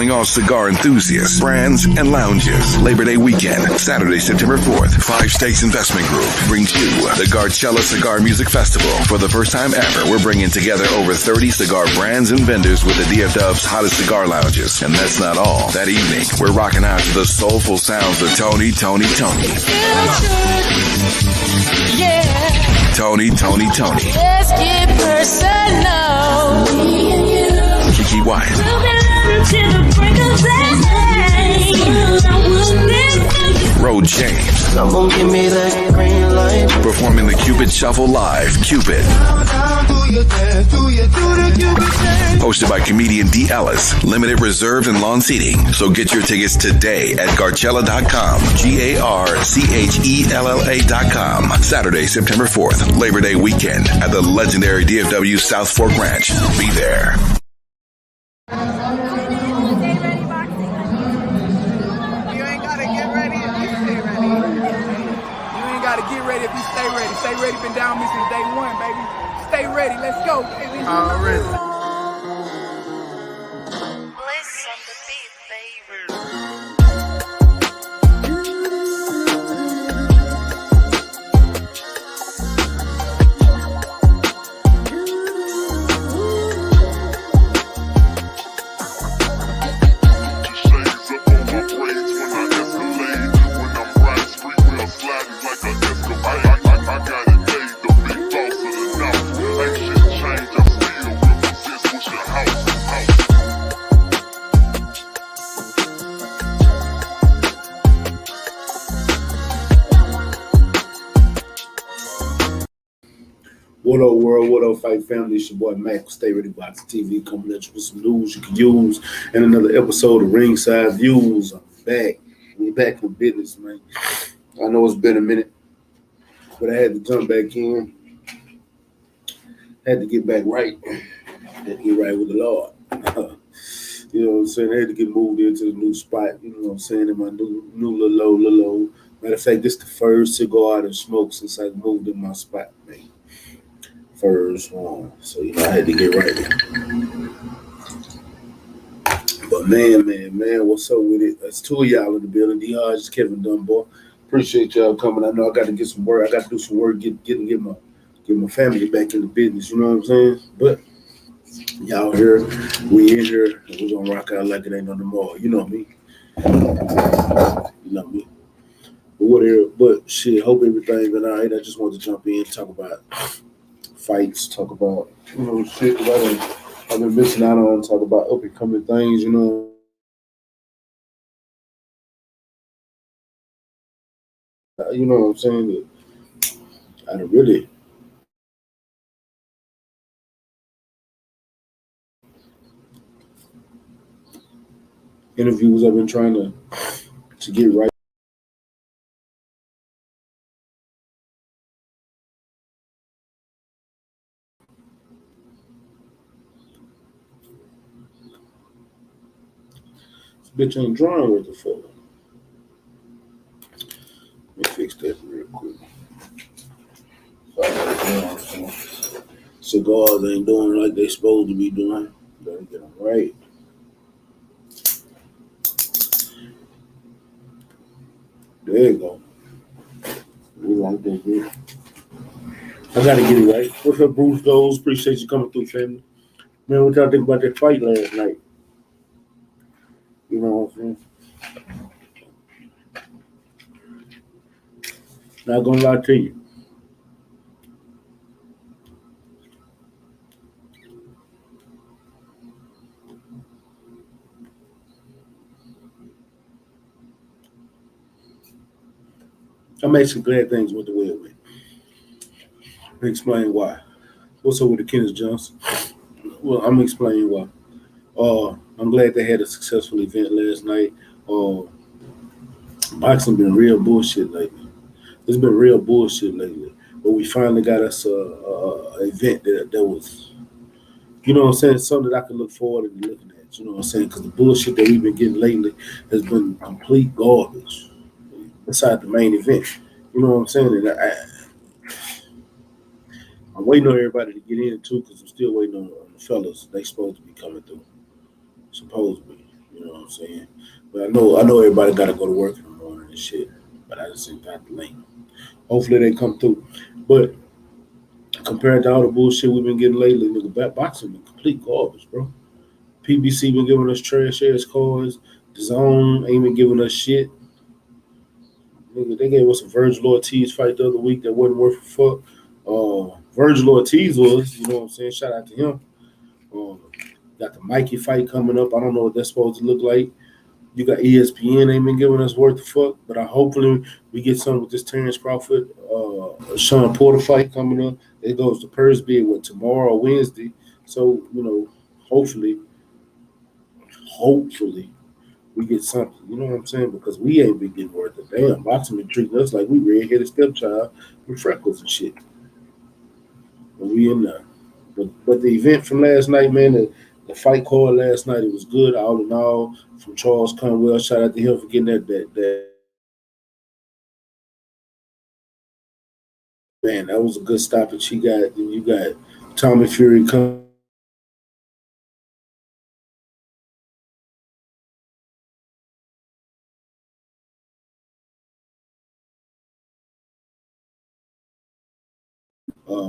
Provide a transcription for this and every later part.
calling all cigar enthusiasts, brands, and lounges. Labor Day weekend, Saturday, September 4th, Five Stakes Investment Group brings you the Garcella Cigar Music Festival. For the first time ever, we're bringing together over 30 cigar brands and vendors with the DFW's hottest cigar lounges. And that's not all. That evening, we're rocking out to the soulful sounds of Tony. Yeah. Tony. Let's get personal. Me and you. Kiki White. We'll be loving till the break of day. Ro James. Come on, give me that green light. Performing the Cupid Shuffle live. Cupid. Hosted by comedian D. Ellis. Limited reserved and lawn seating. So get your tickets today at Garcella.com. GARCHELLA.com. Saturday, September 4th, Labor Day weekend at the legendary DFW South Fork Ranch. Be there. If you stay ready. Stay ready been down me since day one, baby. Stay ready, let's go, baby. Already. Bliss on the beat, baby. What up, world? What up, fight family? It's your boy Mac with StayReadyBoxingTV coming at you with some news you can use in another episode of RingSide Views. I'm back. We back in business, man. I know it's been a minute, but I had to jump back in. Had to get back right. Had to get right with the Lord. You know what I'm saying? I had to get moved into the new spot. You know what I'm saying? In my new little low. Matter of fact, this is the first cigar I done smoked since I moved in my spot, man. First one. So, you know, I had to get right there. But man, what's up with it? That's two of y'all in the building. D. Hodges, Kevin Dunbar. Appreciate y'all coming. I know I got to get some work. I got to do some work, get my family back in the business. You know what I'm saying? But y'all here, we in here, and we're gonna rock out like it ain't no tomorrow. You know me. But shit, hope everything been all right. I just want to jump in, talk about fights, talk about, you know, shit that I've been missing out on, talk about up and coming things, you know. You know what I'm saying? That I done really interviews I've been trying to get right. Bitch ain't drawing with the fuck. Let me fix that real quick. Cigars ain't doing like they supposed to be doing. Better get them right. There you go. We like that, bitch. I gotta get it right. What's up, Bruce Goes? Appreciate you coming through, family. Man, what y'all think about that fight last night? You know what I'm saying? Not gonna lie to you. I'm actually glad things went the way it went. Let me explain why. What's up with the Kenneth Johnson? Well, I'm explaining why. I'm glad they had a successful event last night. Boxing been real bullshit lately. It's been real bullshit lately. But we finally got us a event that was, you know what I'm saying, something that I can look forward to looking at. You know what I'm saying? Because the bullshit that we've been getting lately has been complete garbage. Besides the main event. You know what I'm saying? And I'm waiting on everybody to get in too, because I'm still waiting on the fellas. They supposed to be coming through. Supposedly. You You know what I'm saying? But I know everybody got to go to work in the morning and shit. But I just ain't got the link. Hopefully they come through. But compared to all the bullshit we've been getting lately, nigga, boxing been complete garbage, bro. PBC been giving us trash ass cards. The Zone ain't been giving us shit. Nigga, they gave us a Virgil Ortiz fight the other week that wasn't worth a fuck. Virgil Ortiz was, you know what I'm saying? Shout out to him. Um, got the Mikey fight coming up. I don't know what that's supposed to look like. You got ESPN ain't been giving us worth the fuck, but hopefully we get some with this Terrence Crawford, Sean Porter fight coming up. It goes to Pursby with tomorrow or Wednesday. So, hopefully we get something. You know what I'm saying? Because we ain't been getting worth a damn. Boxing been treating us like we red-headed stepchild with freckles and shit. But we in there. But the event from last night, man, the fight card last night, it was good all in all. From Charles Conwell, shout out to him for getting that. Man, that was a good stoppage he got. Then you got Tommy Fury coming.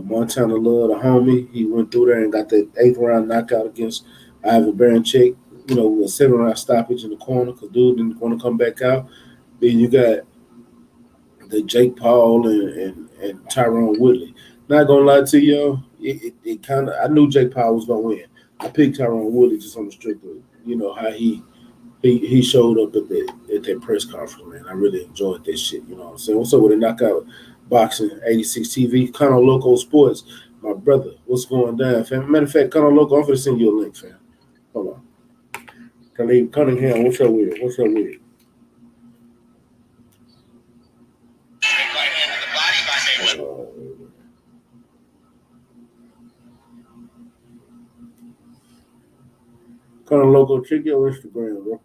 Montana Love, the homie, he went through there and got that 8th round knockout against Ivan Baranchyk. With a 7-round stoppage in the corner because dude didn't want to come back out. Then you got the Jake Paul and Tyrone Woodley. Not gonna lie to y'all, it kind of I knew Jake Paul was gonna win. I picked Tyrone Woodley just on the strength of how he showed up at that press conference, man. I really enjoyed that shit. You know what I'm saying? What's up with the knockout boxing 86 TV, Cono Loco Sports, my brother. What's going down, fam? Matter of fact, Cono Loco, I'm gonna send you a link, fam. Hold on. Khalid Cunningham, what's up with it? What's up with it? Cono Loco, check your Instagram, bro.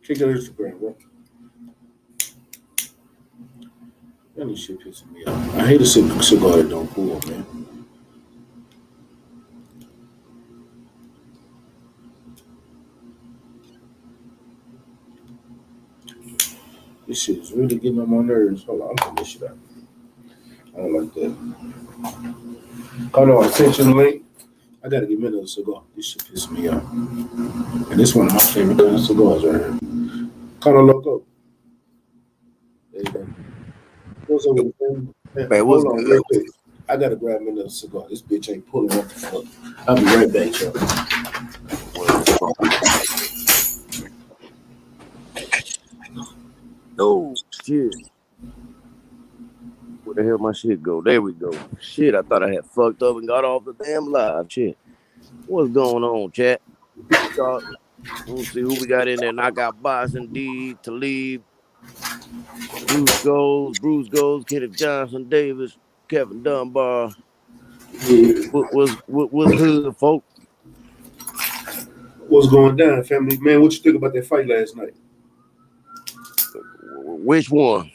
Check your Instagram, bro. Man, this shit pissing me off. I hate a cigar that don't pull, man. This shit is really getting on my nerves. Hold on, I'm putting this shit out. I don't like that. Come on, I sent you the link. I gotta get me another cigar. This shit pisses me off. And this one of my favorite kind of cigars right here. Cono Loco. There you go. What's up with the thing? Man, what's Hold on, good? real quick. I gotta grab me another cigar. This bitch ain't pulling what the fuck. I'll be right back, y'all. Oh, shit. Where the hell my shit go? There we go. Shit, I thought I had fucked up and got off the damn live. Shit. What's going on, chat? We'll see who we got in there. Knockout Boxing, D, Talib, Bruce Goes, Kenneth Johnson, Davis, Kevin Dunbar. What's hood, folk? What's going down, family? Man, what you think about that fight last night? Which one?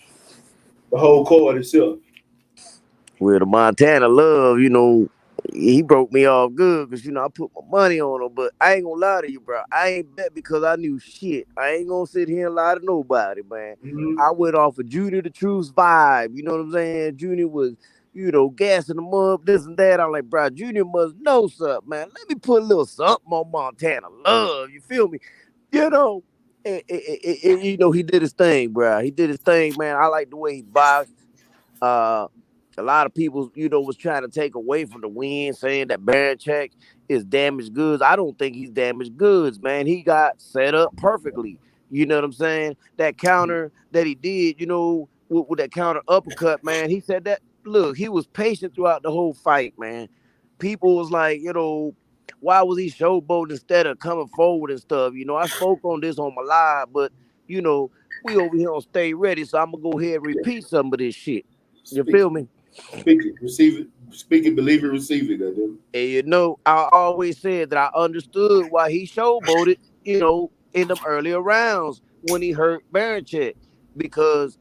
The whole card itself. Well, the Montana Love, he broke me off good because, I put my money on him. But I ain't going to lie to you, bro. I ain't bet because I knew shit. I ain't going to sit here and lie to nobody, man. Mm-hmm. I went off of Junior the Truth's vibe. You know what I'm saying? Junior was, gassing him up, this and that. I'm like, bro, Junior must know something, man. Let me put a little something on Montana Love. You feel me? And, he did his thing, bro. He did his thing, man. I like the way he boxed. A lot of people, was trying to take away from the win, saying that Baranchyk is damaged goods. I don't think he's damaged goods, man. He got set up perfectly. You know what I'm saying? That counter that he did, with that counter uppercut, man, he said that, look, he was patient throughout the whole fight, man. People was like, why was he showboating instead of coming forward and stuff? I spoke on this on my live, but, we over here on Stay Ready, so I'm going to go ahead and repeat some of this shit. You feel me? Speak it, receive it. Speak it, believe it, receive it, goddamn. And I always said that I understood why he showboated, in them earlier rounds when he hurt Baranchyk. Because,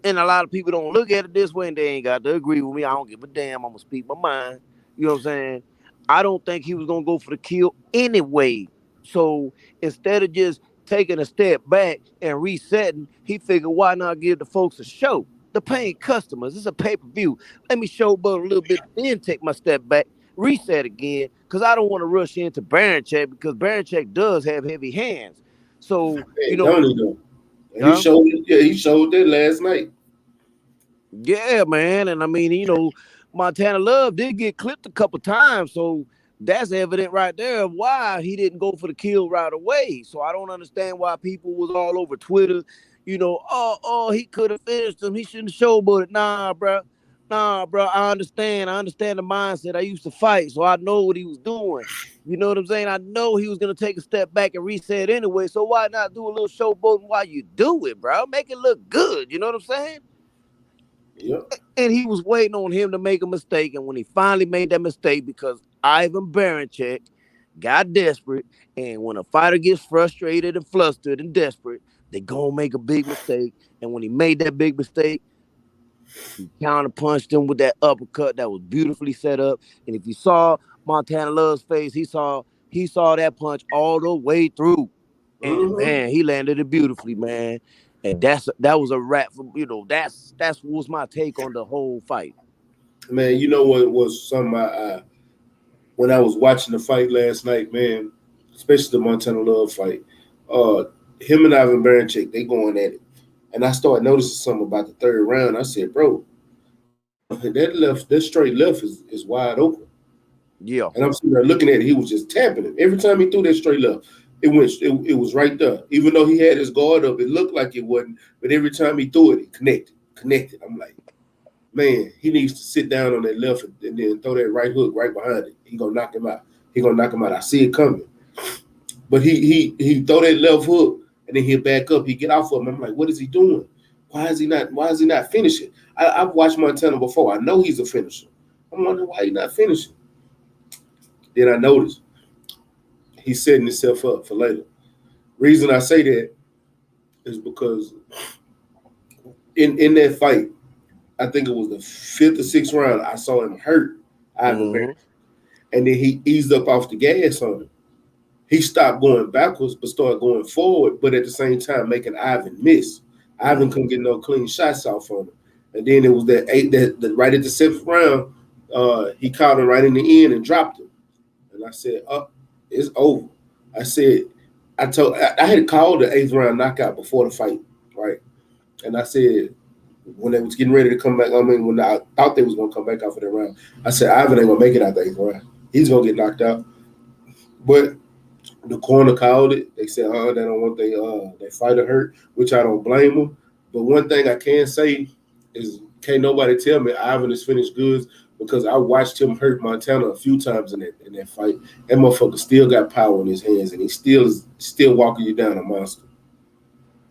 and a lot of people don't look at it this way and they ain't got to agree with me. I don't give a damn. I'm going to speak my mind. You know what I'm saying? I don't think he was gonna go for the kill anyway. So instead of just taking a step back and resetting, he figured why not give the folks a show? The paying customers, it's a pay-per-view. Let me showboat a little bit, then take my step back, reset again, because I don't want to rush into Baranchek because Baranchek does have heavy hands. So, Hey, don't he though? And he huh? showed it. Yeah, he showed that last night. Yeah, man. And I mean, Montana Love did get clipped a couple times, so that's evident right there of why he didn't go for the kill right away. So I don't understand why people was all over Twitter, he could have finished him. He shouldn't have showboated. Nah, bro. Nah, bro. I understand. I understand the mindset. I used to fight, so I know what he was doing. You know what I'm saying? I know he was gonna take a step back and reset anyway. So why not do a little showboating while you do it, bro? Make it look good. You know what I'm saying? Yep. And he was waiting on him to make a mistake. And when he finally made that mistake, because Ivan Baranchek got desperate, and when a fighter gets frustrated and flustered and desperate, they gonna make a big mistake. And when he made that big mistake, he counterpunched him with that uppercut that was beautifully set up. And if you saw Montana Love's face, he saw that punch all the way through. And man, he landed it beautifully, man. And that was a wrap for that's was my take on the whole fight. Man, you know what was something when I was watching the fight last night, man, especially the Montana Love fight, him and Ivan Baranchek, they going at it. And I started noticing something about the third round. I said, bro, that straight left is wide open. Yeah. And I'm sitting there looking at it, he was just tapping him. Every time he threw that straight left, it was right there. Even though he had his guard up, it looked like it wasn't. But every time he threw it, it connected. I'm like, man, he needs to sit down on that left and then throw that right hook right behind it. He gonna knock him out. I see it coming. But he throw that left hook and then he'll back up. He get off of him. I'm like, what is he doing? Why is he not finishing? I've watched Montana before. I know he's a finisher. I'm wondering why he's not finishing. Then I noticed he's setting himself up for later. Reason I say that is because in that fight, I think it was the fifth or sixth round, I saw him hurt Ivan Baranchek. And then he eased up off the gas on him. He stopped going backwards but started going forward, but at the same time making Ivan miss. Ivan couldn't get no clean shots off on him. And then it was that right at the seventh round, he caught him right in the end and dropped him. And I said, it's over. I had called the eighth round knockout before the fight, right? And I said, when they was getting ready to come back, when I thought they was going to come back out for that round, I said, Ivan ain't going to make it out the eighth round. He's going to get knocked out. But the corner called it. They said, they don't want their fighter hurt, which I don't blame them. But one thing I can say is, can't nobody tell me Ivan is finished goods, because I watched him hurt Montana a few times in that fight. That motherfucker still got power in his hands, and he still walking you down a monster.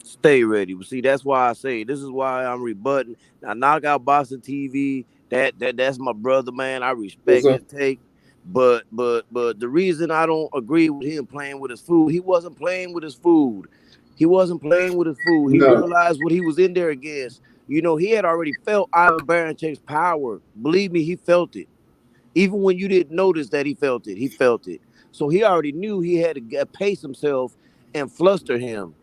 Stay ready. See, that's why I say this is why I'm rebutting. Now, Knockout Boxing TV, that's my brother, man. I respect his take. But the reason I don't agree with him playing with his food, he wasn't playing with his food. He wasn't playing with his food. He realized what he was in there against. He had already felt Ivan Baranchek's power. Believe me, he felt it. Even when you didn't notice that he felt it, he felt it. So he already knew he had to pace himself and fluster him,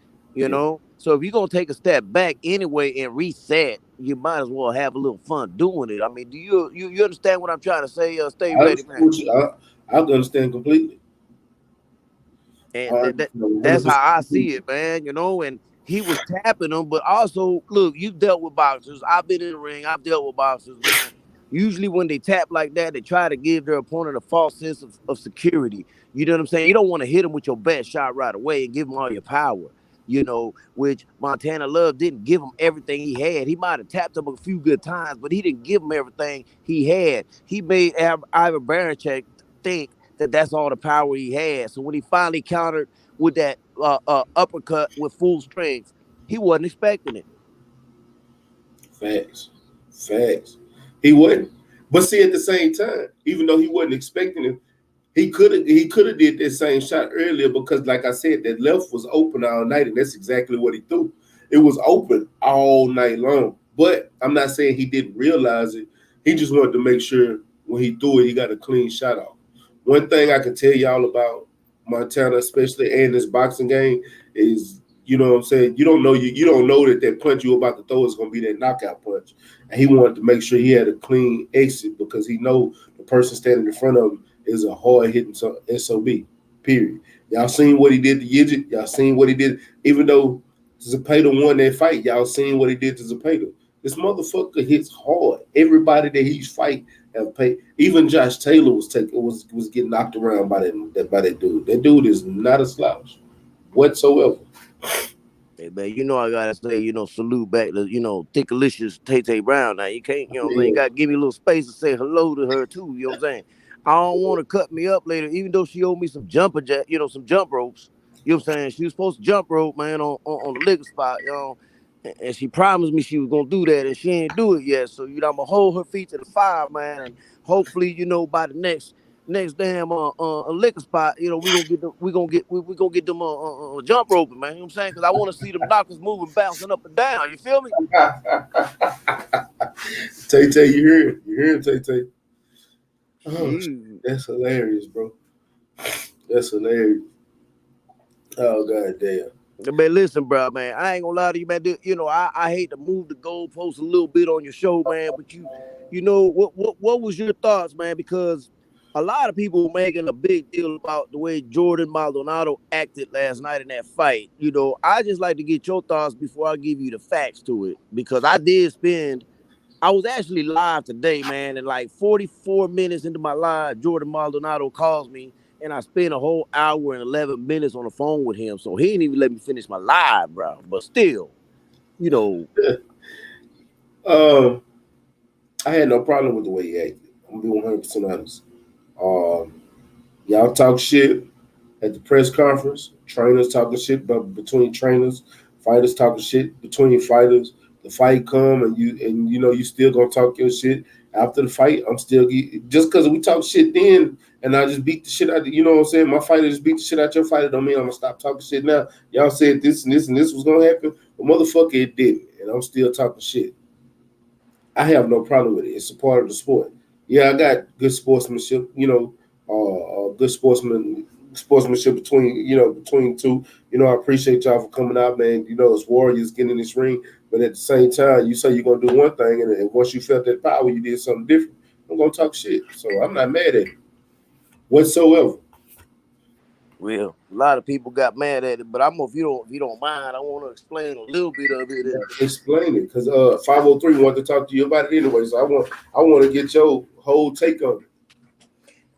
So if you're going to take a step back anyway and reset, you might as well have a little fun doing it. I mean, do you understand what I'm trying to say? Stay ready, man. I understand completely. And that's how I see it, man, and he was tapping them, but also, look, you've dealt with boxers. I've been in the ring. I've dealt with boxers, man. Usually when they tap like that, they try to give their opponent a false sense of security. You know what I'm saying? You don't want to hit them with your best shot right away and give them all your power, which Montana Love didn't give him everything he had. He might have tapped him a few good times, but he didn't give him everything he had. He made Ivan Baranchek think that that's all the power he had. So when he finally countered with that uppercut with full strength, he wasn't expecting it. Facts. He wasn't. But see, at the same time, even though he wasn't expecting it, he could have did that same shot earlier, because, like I said, that left was open all night, and that's exactly what he threw. It was open all night long. But I'm not saying he didn't realize it. He just wanted to make sure when he threw it, he got a clean shot off. One thing I can tell y'all about Montana, especially in this boxing game, is you know what I'm saying. You don't know that punch you about to throw is gonna be that knockout punch, and he wanted to make sure he had a clean exit because he know the person standing in front of him is a hard hitting SOB. Period. Y'all seen what he did to Yidget. Y'all seen what he did. Even though Zepeda won that fight, y'all seen what he did to Zepeda. This motherfucker hits hard. Everybody that he's fight have paid. Even Josh Taylor was getting knocked around by that dude. That dude is not a slouch whatsoever. Hey man, I gotta say, salute back to, Thickalicious Tay Brown. Now you can't, what I'm saying, you gotta give me a little space to say hello to her too, you know what I'm saying? I don't want to cut me up later, even though she owed me some some jump ropes. You know what I'm saying? She was supposed to jump rope, man, on the liquor spot, and she promised me she was gonna do that, and she ain't do it yet. So I'm gonna hold her feet to the fire, man, and hopefully, by the next damn liquor spot, we gonna get them jump roping, man. You know what I'm saying? Because I want to see them knockers moving, bouncing up and down. You feel me? Tay, you hear him, Tay. Oh, that's hilarious, bro. That's hilarious. Oh god damn. Man, listen, bro, man. I ain't gonna lie to you, man. I hate to move the goalposts a little bit on your show, man. But what was your thoughts, man? Because a lot of people making a big deal about the way Jordan Maldonado acted last night in that fight. I just like to get your thoughts before I give you the facts to it, because I was actually live today, man, and like 44 minutes into my live, Jordan Maldonado calls me, and I spent a whole hour and 11 minutes on the phone with him. So he didn't even let me finish my live, bro. But still, I had no problem with the way he acted. I'm gonna be 100% honest. Y'all talk shit at the press conference. Trainers talking shit between trainers. Fighters talking shit between fighters. The fight come and you still gonna talk your shit after the fight. I'm still just because we talk shit then and I just beat the shit out. You know what I'm saying? My fighter just beat the shit out your fighter. Don't mean I'm gonna stop talking shit now. Y'all said this and this and this was gonna happen, but motherfucker, it didn't, and I'm still talking shit. I have no problem with it. It's a part of the sport. Yeah, I got good sportsmanship. Good sportsmanship between two. I appreciate y'all for coming out, man. As warriors getting in this ring, but at the same time, you say you're gonna do one thing, and once you felt that power, you did something different. I'm gonna talk shit. So I'm not mad at it whatsoever. Well, a lot of people got mad at it, but if you don't mind, I want to explain a little bit of it. Explain it, because 503 wanted to talk to you about it anyway. So I want to get your whole take on it.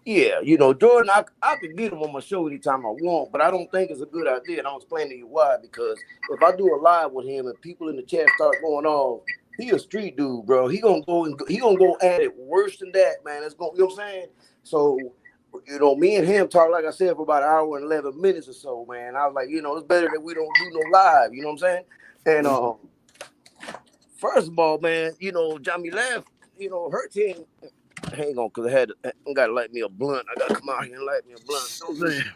Yeah, Jordan, I could get him on my show anytime I want, but I don't think it's a good idea. And I'll explain to you why. Because if I do a live with him and people in the chat start going off, he a street dude, bro. He gonna go at it worse than that, man. It's going, you know what I'm saying? So, me and him talk, like I said, for about an hour and 11 minutes or so, man. I was like, it's better that we don't do no live. You know what I'm saying? And first of all, man, Johnny left, her team. Hang on, because I got to light me a blunt. I got to come out here and light me a blunt. You know what I'm saying?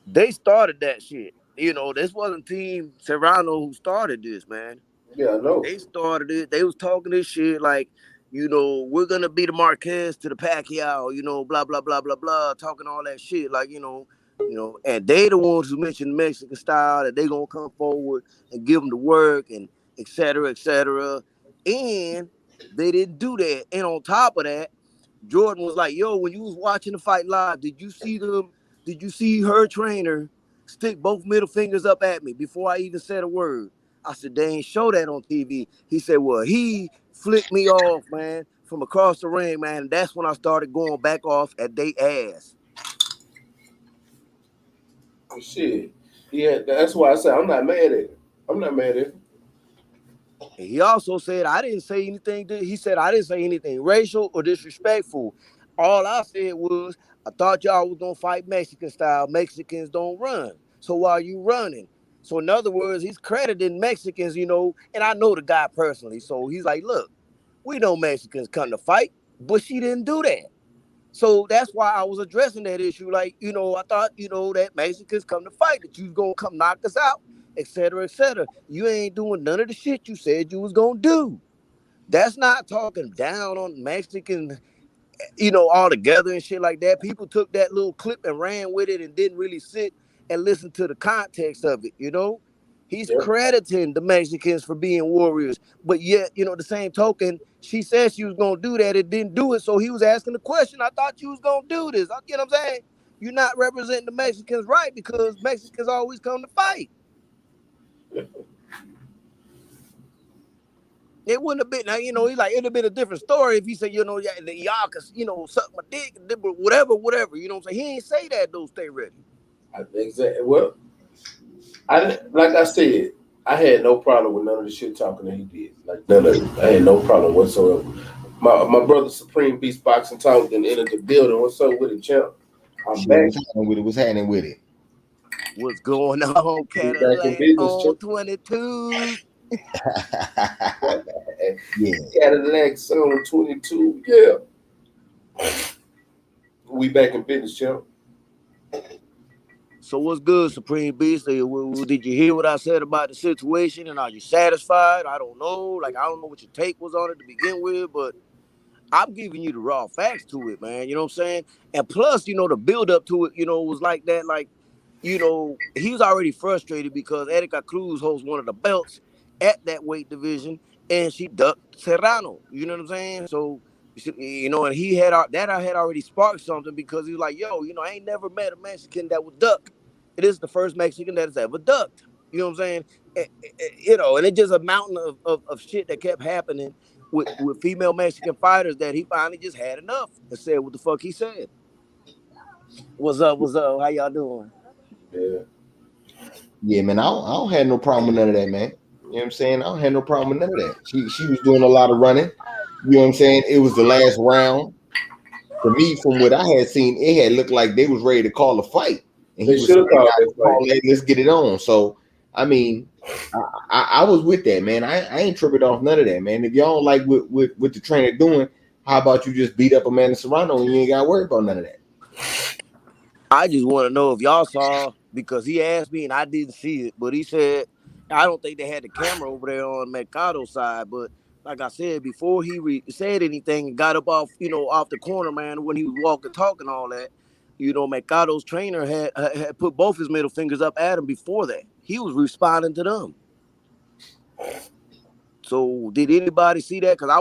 They started that shit. This wasn't Team Serrano who started this, man. Yeah, I know. They started it. They was talking this shit like, we're going to be the Marquez to the Pacquiao, blah, blah, blah, blah, blah, talking all that shit. Like, and they the ones who mentioned Mexican style, that they going to come forward and give them the work and et cetera, et cetera. And they didn't do that. And on top of that, Jordan was like, yo, when you was watching the fight live, did you see her trainer stick both middle fingers up at me before I even said a word? I said, they ain't show that on TV. He said, well, he flicked me off, man, from across the ring, man. And that's when I started going back off at they ass. Shit. Yeah, that's why I said I'm not mad at it. And he also said, I didn't say anything. He said, I didn't say anything racial or disrespectful. All I said was, I thought y'all was going to fight Mexican style. Mexicans don't run. So why are you running? So in other words, he's crediting Mexicans, and I know the guy personally. So he's like, look, we know Mexicans come to fight, but she didn't do that. So that's why I was addressing that issue. Like, I thought, that Mexicans come to fight, that you was going to come knock us out, et cetera, et cetera. You ain't doing none of the shit you said you was going to do. That's not talking down on Mexican, you know, all together and shit like that. People took that little clip and ran with it and didn't really sit and listen to the context of it, you know? He's Yeah. crediting the Mexicans for being warriors. But yet, you know, the same token, she said she was going to do that and didn't do it. So he was asking the question, I thought you was going to do this. You know what I'm saying? You're not representing the Mexicans right because Mexicans always come to fight. It wouldn't have been, you know, he's like, it'd have been a different story if he said, you know, y'all could, you know, suck my dick, whatever, you know what I'm saying? He ain't say that, though, stay ready. Exactly. Well, like I said, I had no problem with none of the shit talking that he did. Like, none of it. I had no problem whatsoever. My brother Supreme Beast Boxing Talk then entered the building. What's up with it, champ? I'm back. What's happening with it? What's going on, Cadillac on 22? Yeah. Cadillac on 22. Yeah. We back in business, champ. So what's good, Supreme Beast? Did you hear what I said about the situation, and are you satisfied? I don't know. Like, I don't know what your take was on it to begin with, but I'm giving you the raw facts to it, man. You know what I'm saying? And plus, you know, the build up to it, you know, was like that. Like, you know, he was already frustrated because Erika Cruz holds one of the belts at that weight division, and she ducked Serrano. You know what I'm saying? So, you know, and he had I had already sparked something because he was like, yo, you know, I ain't never met a Mexican that would duck. It is the first Mexican that has ever ducked. You know what I'm saying? You know, and it's just a mountain of shit that kept happening with female Mexican fighters that he finally just had enough and said what the fuck he said. What's up? How y'all doing? Yeah, man. I don't have no problem with none of that, man. You know what I'm saying? I don't have no problem with none of that. She was doing a lot of running. You know what I'm saying? It was the last round. For me, from what I had seen, it had looked like they was ready to call a fight. And he should have called that, let's get it on. So, I mean, I was with that, man. I ain't tripping off none of that, man. If y'all don't like what the trainer doing, how about you just beat up Amanda Serrano and you ain't got to worry about none of that? I just want to know if y'all saw, because he asked me and I didn't see it, but he said, I don't think they had the camera over there on Mercado's side, but like I said, before he said anything and got up off, you know, off the corner, man, when he was walking, talking, all that, you know, Mercado's trainer had put both his middle fingers up at him before that. He was responding to them. So did anybody see that? Because I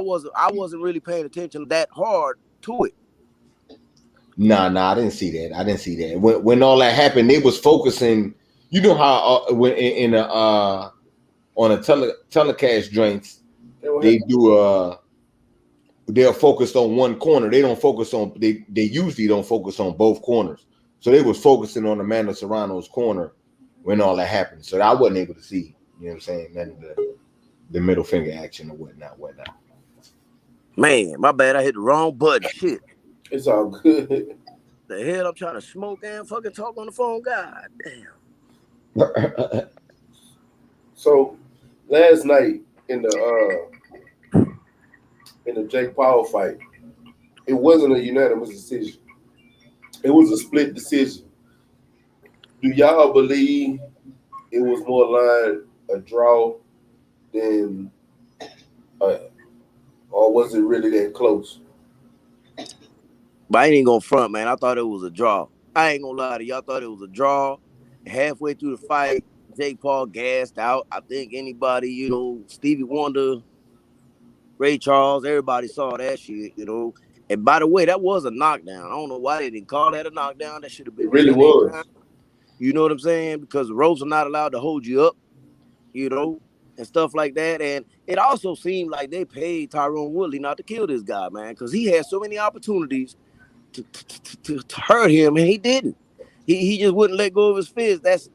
wasn't really paying attention that hard to it. Nah, I didn't see that. I didn't see that. When all that happened, they was focusing. You know how when in a on a telecast joints, they do they're focused on one corner. They don't focus on they usually don't focus on both corners. So they was focusing on Amanda Serrano's corner when all that happened. So I wasn't able to see, you know what I'm saying, none of the middle finger action or whatnot. Man, my bad. I hit the wrong button. Shit. It's all good. The hell, I'm trying to smoke and fucking talk on the phone. God damn. So last night in the Jake Paul fight, it wasn't a unanimous decision. It was a split decision. Do y'all believe it was more like a draw than, or was it really that close? But I ain't gonna front, man. I thought it was a draw. I ain't gonna lie to y'all. Thought it was a draw. Halfway through the fight, Jake Paul gassed out. I think anybody, you know, Stevie Wonder, Ray Charles, everybody saw that shit, you know. And by the way, that was a knockdown. I don't know why they didn't call that a knockdown. That should have been. It really was. Down. You know what I'm saying? Because the ropes are not allowed to hold you up, you know, and stuff like that. And it also seemed like they paid Tyron Woodley not to kill this guy, man, because he had so many opportunities to hurt him, and he didn't. He just wouldn't let go of his fist. That's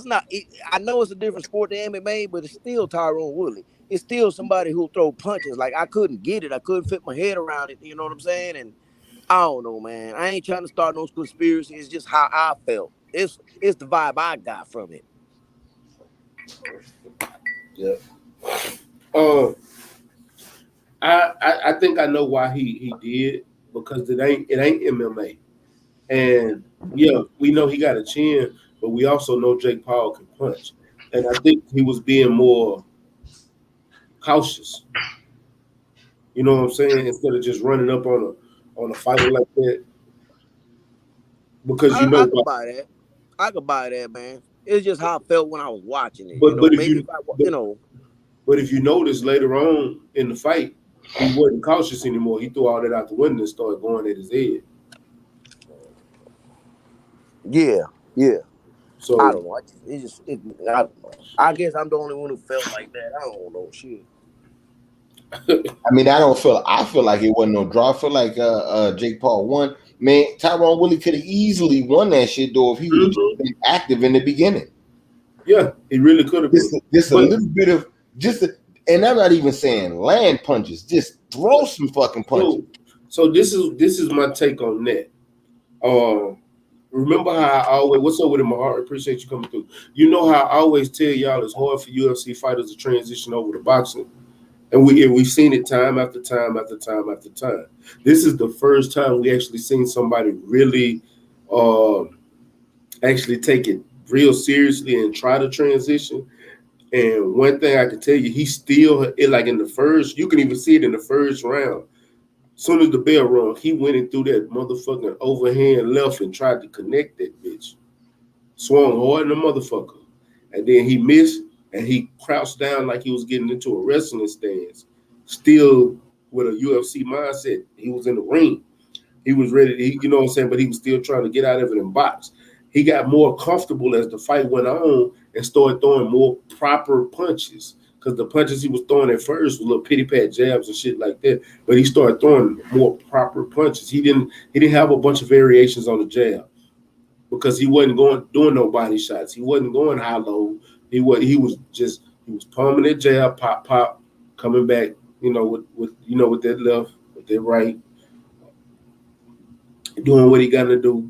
not. I know it's a different sport than MMA, but it's still Tyron Woodley. It's still somebody who'll throw punches. Like, I couldn't get it. I couldn't fit my head around it. You know what I'm saying? And I don't know, man. I ain't trying to start no conspiracy. It's just how I felt. It's the vibe I got from it. Yeah. I think I know why he did, because it ain't MMA. And yeah, we know he got a chin, but we also know Jake Paul can punch. And I think he was being more cautious. You know what I'm saying? Instead of just running up on a fighter like that, because I could buy that. I could buy that, man. It's just how I felt when I was watching it. You but know, but if maybe you if I, but, you know, but if you notice later on in the fight, he wasn't cautious anymore. He threw all that out the window and started going at his head. yeah. I So don't know. I don't know. I guess I'm the only one who felt like that. I don't know shit. I mean, I feel like it wasn't no draw. I feel like Jake Paul won. Man, Tyrone Woodley could have easily won that shit though if he would have just been active in the beginning. yeah, he really could have been. Just a little bit of and I'm not even saying land punches. Just throw some fucking punches. So this is my take on that. Remember how I always, what's up with it, my heart? Appreciate you coming through. You know how I always tell y'all it's hard for UFC fighters to transition over to boxing. And we've seen it time after time after time after time. This is the first time we actually seen somebody really actually take it real seriously and try to transition. And one thing I can tell you, he still, like in the first, you can even see it in the first round. As soon as the bell rung, he went in through that motherfucking overhand left and tried to connect that bitch. Swung hard in the motherfucker. And then he missed and he crouched down like he was getting into a wrestling stance. Still with a UFC mindset. He was in the ring. He was ready to, you know what I'm saying? But he was still trying to get out of it and box. He got more comfortable as the fight went on and started throwing more proper punches. Because the punches he was throwing at first were little pity pat jabs and shit like that. But he started throwing more proper punches. He didn't have a bunch of variations on the jab because he wasn't doing no body shots. He wasn't going high low. He was palming that jab, pop, coming back, with that left, with that right, doing what he got to do.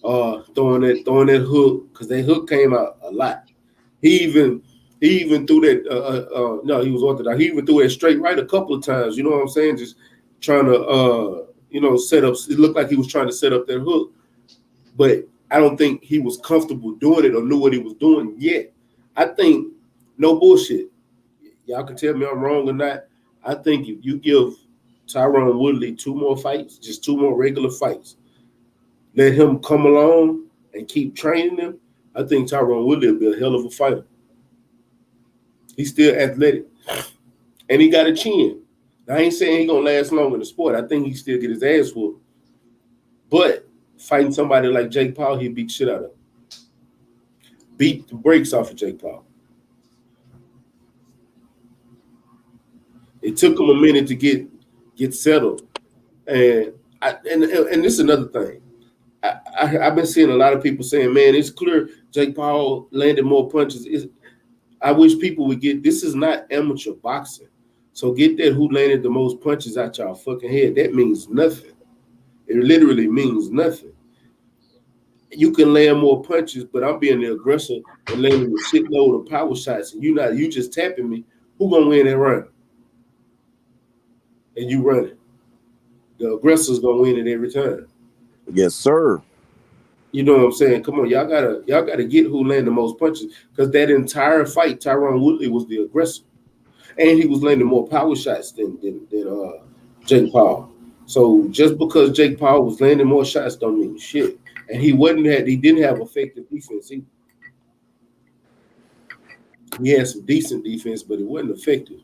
Throwing that hook, because that hook came out a lot. He even threw that. No, he was orthodox. He even threw that straight right a couple of times. You know what I'm saying? Just trying to set up. It looked like he was trying to set up that hook, but I don't think he was comfortable doing it or knew what he was doing yet. I think, no bullshit. Y'all can tell me I'm wrong or not. I think if you give Tyron Woodley 2 more fights, just 2 more regular fights, let him come along and keep training him, I think Tyron Woodley will be a hell of a fighter. He's still athletic. And he got a chin. Now, I ain't saying he's going to last long in the sport. I think he still get his ass whooped. But fighting somebody like Jake Paul, he'd beat shit out of him. Beat the brakes off of Jake Paul. It took him a minute to get settled. And this is another thing. I've been seeing a lot of people saying, man, it's clear Jake Paul landed more punches. I wish people would get, this is not amateur boxing. So get that who landed the most punches out y'all fucking head. That means nothing. It literally means nothing. You can land more punches, but I'm being the aggressor and landing a shitload of power shots, and you just tapping me. Who gonna win that round? And you running. The aggressor's gonna win it every time. Yes, sir. You know what I'm saying? Come on, y'all gotta get who landed the most punches, because that entire fight, Tyron Woodley was the aggressor, and he was landing more power shots than Jake Paul. So just because Jake Paul was landing more shots don't mean shit. And he didn't have effective defense either. He had some decent defense, but it wasn't effective.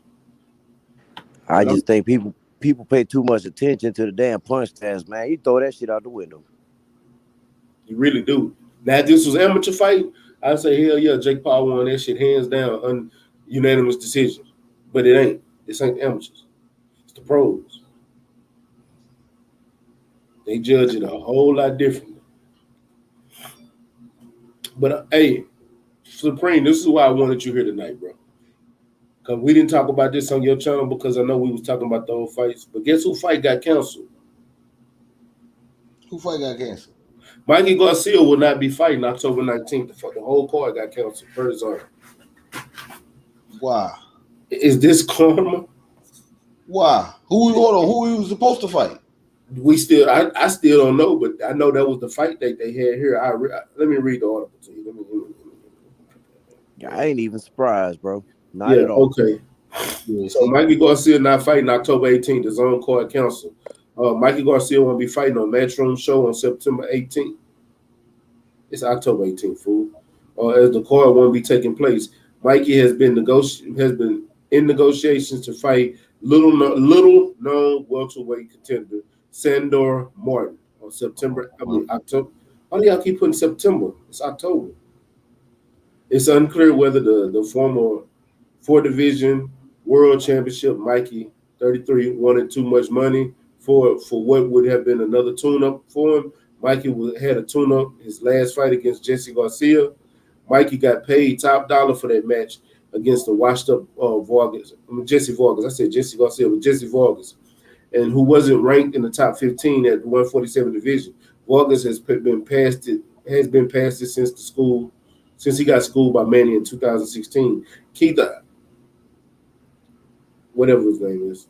I just think people pay too much attention to the damn punch test, man. You throw that shit out the window. You really do. Now, if this was amateur fight, I'd say, hell yeah, Jake Paul won that shit hands down, unanimous decision. But it ain't. This ain't amateurs. It's the pros. They judge it a whole lot differently. But, hey, Supreme, this is why I wanted you here tonight, bro. Because we didn't talk about this on your channel because I know we was talking about the old fights. But guess who fight got canceled? Who fight got canceled? Mikey Garcia will not be fighting October 19th. The whole card got canceled. Why? Is this karma? Why? Who he was supposed to fight? I still don't know, but I know that was the fight that they had here. Let me read the article to you. I ain't even surprised, bro. Not at all. Okay. Yeah, So see, Mikey Garcia not fighting October 18th. The Zone Card Council. Mikey Garcia won't be fighting on Matchroom Show on September 18th. It's October 18th, fool. As the card won't be taking place. Mikey has been in negotiations to fight little known welterweight contender Sandor Martin on October. Why do y'all keep putting September? It's October. It's unclear whether the former 4-division world championship Mikey 33 wanted too much money for what would have been another tune-up for him. Mikey had a tune-up his last fight against Jesse Garcia. Mikey got paid top dollar for that match against the washed-up Jesse Vargas. I said Jesse Garcia, but Jesse Vargas, and who wasn't ranked in the top 15 at the 147 division. Vargas has been past it since he got schooled by Manny in 2016. Keith, whatever his name is,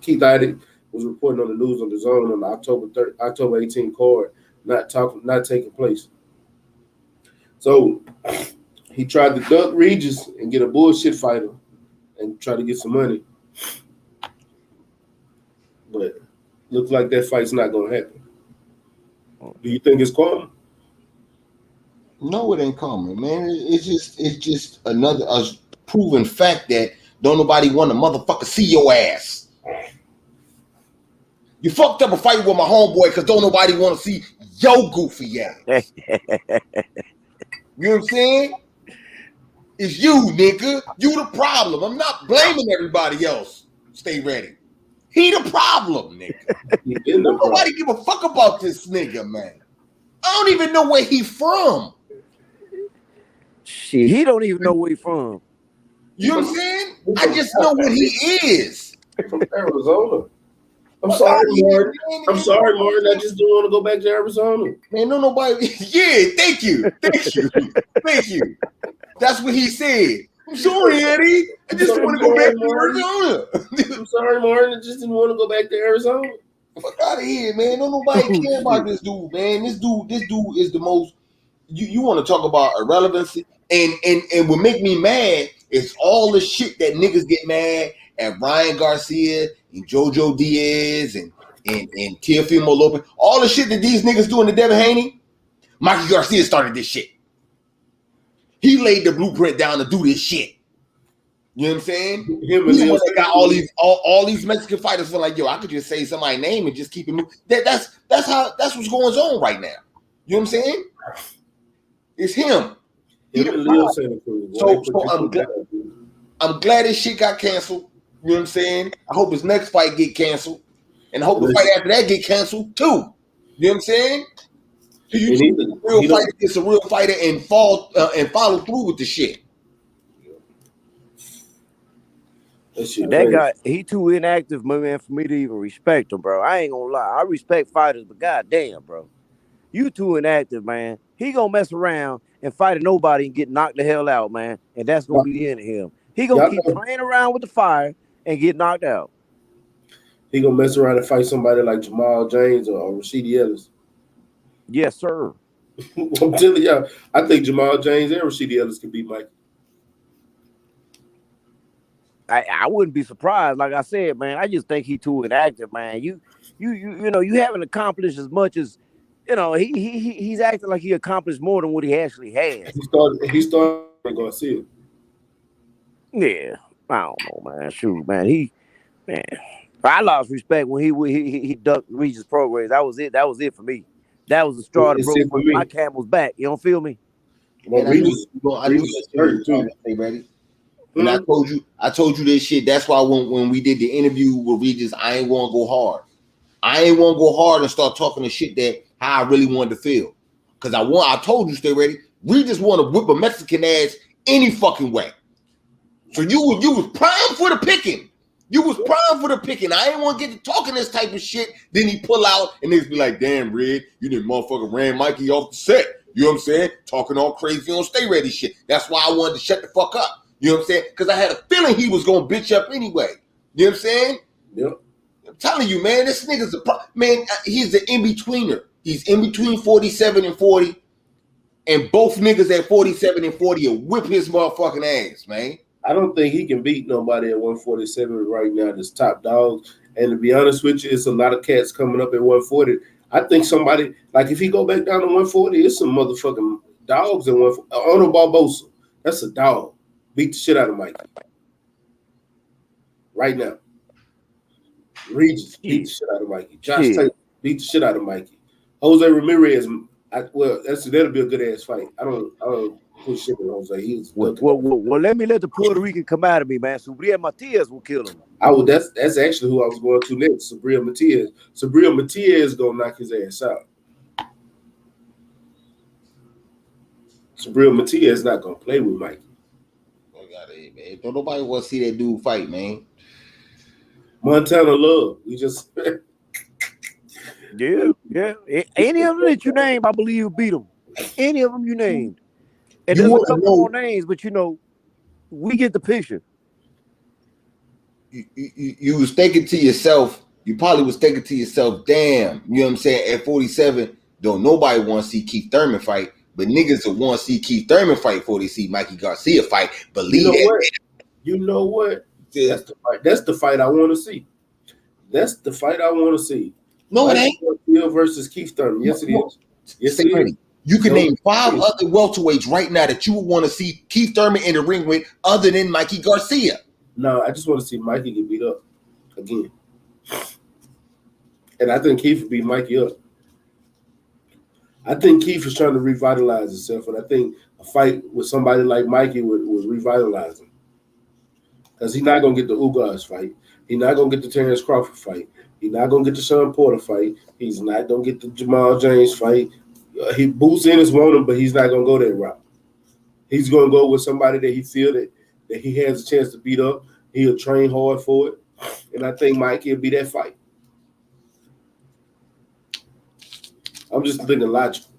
Keith Iddick was reporting on the news on the Zone on the October 18 card not taking place. So he tried to duck Regis and get a bullshit fighter and try to get some money, but looks like that fight's not gonna happen. Do you think it's coming? no, it ain't coming, man. It's just another proven fact that don't nobody want to motherfucker see your ass. You fucked up a fight with my homeboy because don't nobody want to see your goofy ass. You know what I'm saying? It's you, nigga. You the problem. I'm not blaming everybody else. Stay ready. He the problem, nigga. Don't nobody give a fuck about this nigga, man. I don't even know where he from. Shit, he don't even know where he from. You know what I'm saying? I just know what he is. From Arizona. I'm sorry, Martin. I just don't want to go back to Arizona. Man, no nobody. Yeah, thank you. That's what he said. I'm sorry, Eddie. I just want to go back to Arizona. I'm sorry, Martin. I just didn't want to go back to Arizona. Fuck out of here, man. Don't nobody care about this dude, man. This dude is the most. You want to talk about irrelevancy, and what make me mad is all the shit that niggas get mad at Ryan Garcia and JoJo Diaz and Teofimo Lopez. All the shit that these niggas doing to Devin Haney, Mikey Garcia started this shit. He laid the blueprint down to do this shit. You know what I'm saying? He's the one that got all these Mexican fighters feel like, yo, I could just say somebody's name and just keep it moving. That's what's going on right now. You know what I'm saying? It's him. I'm glad this shit got canceled. You know what I'm saying? I hope his next fight get canceled. And I hope the fight after that get canceled too. You know what I'm saying? It's a real fighter and follow through with the shit. That guy, he too inactive, my man, for me to even respect him, bro. I ain't gonna lie. I respect fighters, but goddamn, bro. You too inactive, man. He gonna mess around and fight nobody and get knocked the hell out, man. And that's gonna be the end of him. He gonna keep playing around with the fire and get knocked out. He gonna mess around and fight somebody like Jamal James or Rashidi Ellis. Yes, sir. I'm telling y'all, I think Jamal James and Rashidi Ellis can beat Mike. I wouldn't be surprised. Like I said, man, I just think he too inactive, man. You know, you haven't accomplished as much as, you know, he's acting like he accomplished more than what he actually has. He started Garcia. Yeah, I don't know, man. Shoot, man, I lost respect when he ducked Regis Progress. That was it. That was it for me. That was the straw that broke my camel's back. You don't feel me? Well, I knew ready. And I told you this shit. That's why when we did the interview with Regis, I ain't want to go hard. I ain't want to go hard and start talking the shit that how I really wanted to feel. Because I told you, stay ready. Regis want to whip a Mexican ass any fucking way. So you was prime for the picking. You was prime for the picking. I ain't want to get to talking this type of shit. Then he pull out and niggas be like, damn, Red, you didn't motherfucker ran Mikey off the set. You know what I'm saying? Talking all crazy on Stay Ready shit. That's why I wanted to shut the fuck up. You know what I'm saying? Because I had a feeling he was going to bitch up anyway. You know what I'm saying? Yep. I'm telling you, man, this nigga's man, he's an in-betweener. He's in between 47 and 40. and both niggas at 47 and 40 will whip his motherfucking ass, man. I don't think he can beat nobody at 147 right now. That's top dogs. And to be honest with you, it's a lot of cats coming up at 140. I think somebody, like if he go back down to 140, it's some motherfucking dogs at 140. Arnold Barbosa, that's a dog. Beat the shit out of Mikey. Right now. Regis, beat the shit out of Mikey. Josh Taylor, beat the shit out of Mikey. Jose Ramirez, that'll be a good ass fight. I don't put shit with Jose. Well, let me let the Puerto Rican come out of me, man. Subriel Matias will kill him. That's actually who I was going to next. Subriel Matias. Subriel Matias gonna knock his ass out. Subriel Matias not gonna play with Mikey. Man. Don't nobody want to see that dude fight, man. Montana Love. We just Yeah. Any of them that you name, I believe you beat them. Any of them you named. And there's a couple more names, but we get the picture. You was thinking to yourself, you probably was thinking to yourself, damn, you know what I'm saying? At 47, don't nobody want to see Keith Thurman fight, but niggas will want to see Keith Thurman fight before they see Mikey Garcia fight. Believe that. You know what? Yeah. That's the fight I want to see. That's the fight I want to see. No, it ain't. Garcia versus Keith Thurman. Yes, it is. Yes, it is. You can name 5 other welterweights right now that you would want to see Keith Thurman in the ring with other than Mikey Garcia. No, I just want to see Mikey get beat up again. And I think Keith would beat Mikey up. I think Keith is trying to revitalize himself, and I think a fight with somebody like Mikey would revitalize him. Because he's not going to get the Ugas fight. He's not going to get the Terrence Crawford fight. He's not going to get the Sean Porter fight. He's not going to get the Jamal James fight. Boots Ennis want him, but he's not going to go that route. He's going to go with somebody that he feel that he has a chance to beat up. He'll train hard for it. And I think Mikey will be that fight. I'm just thinking logical.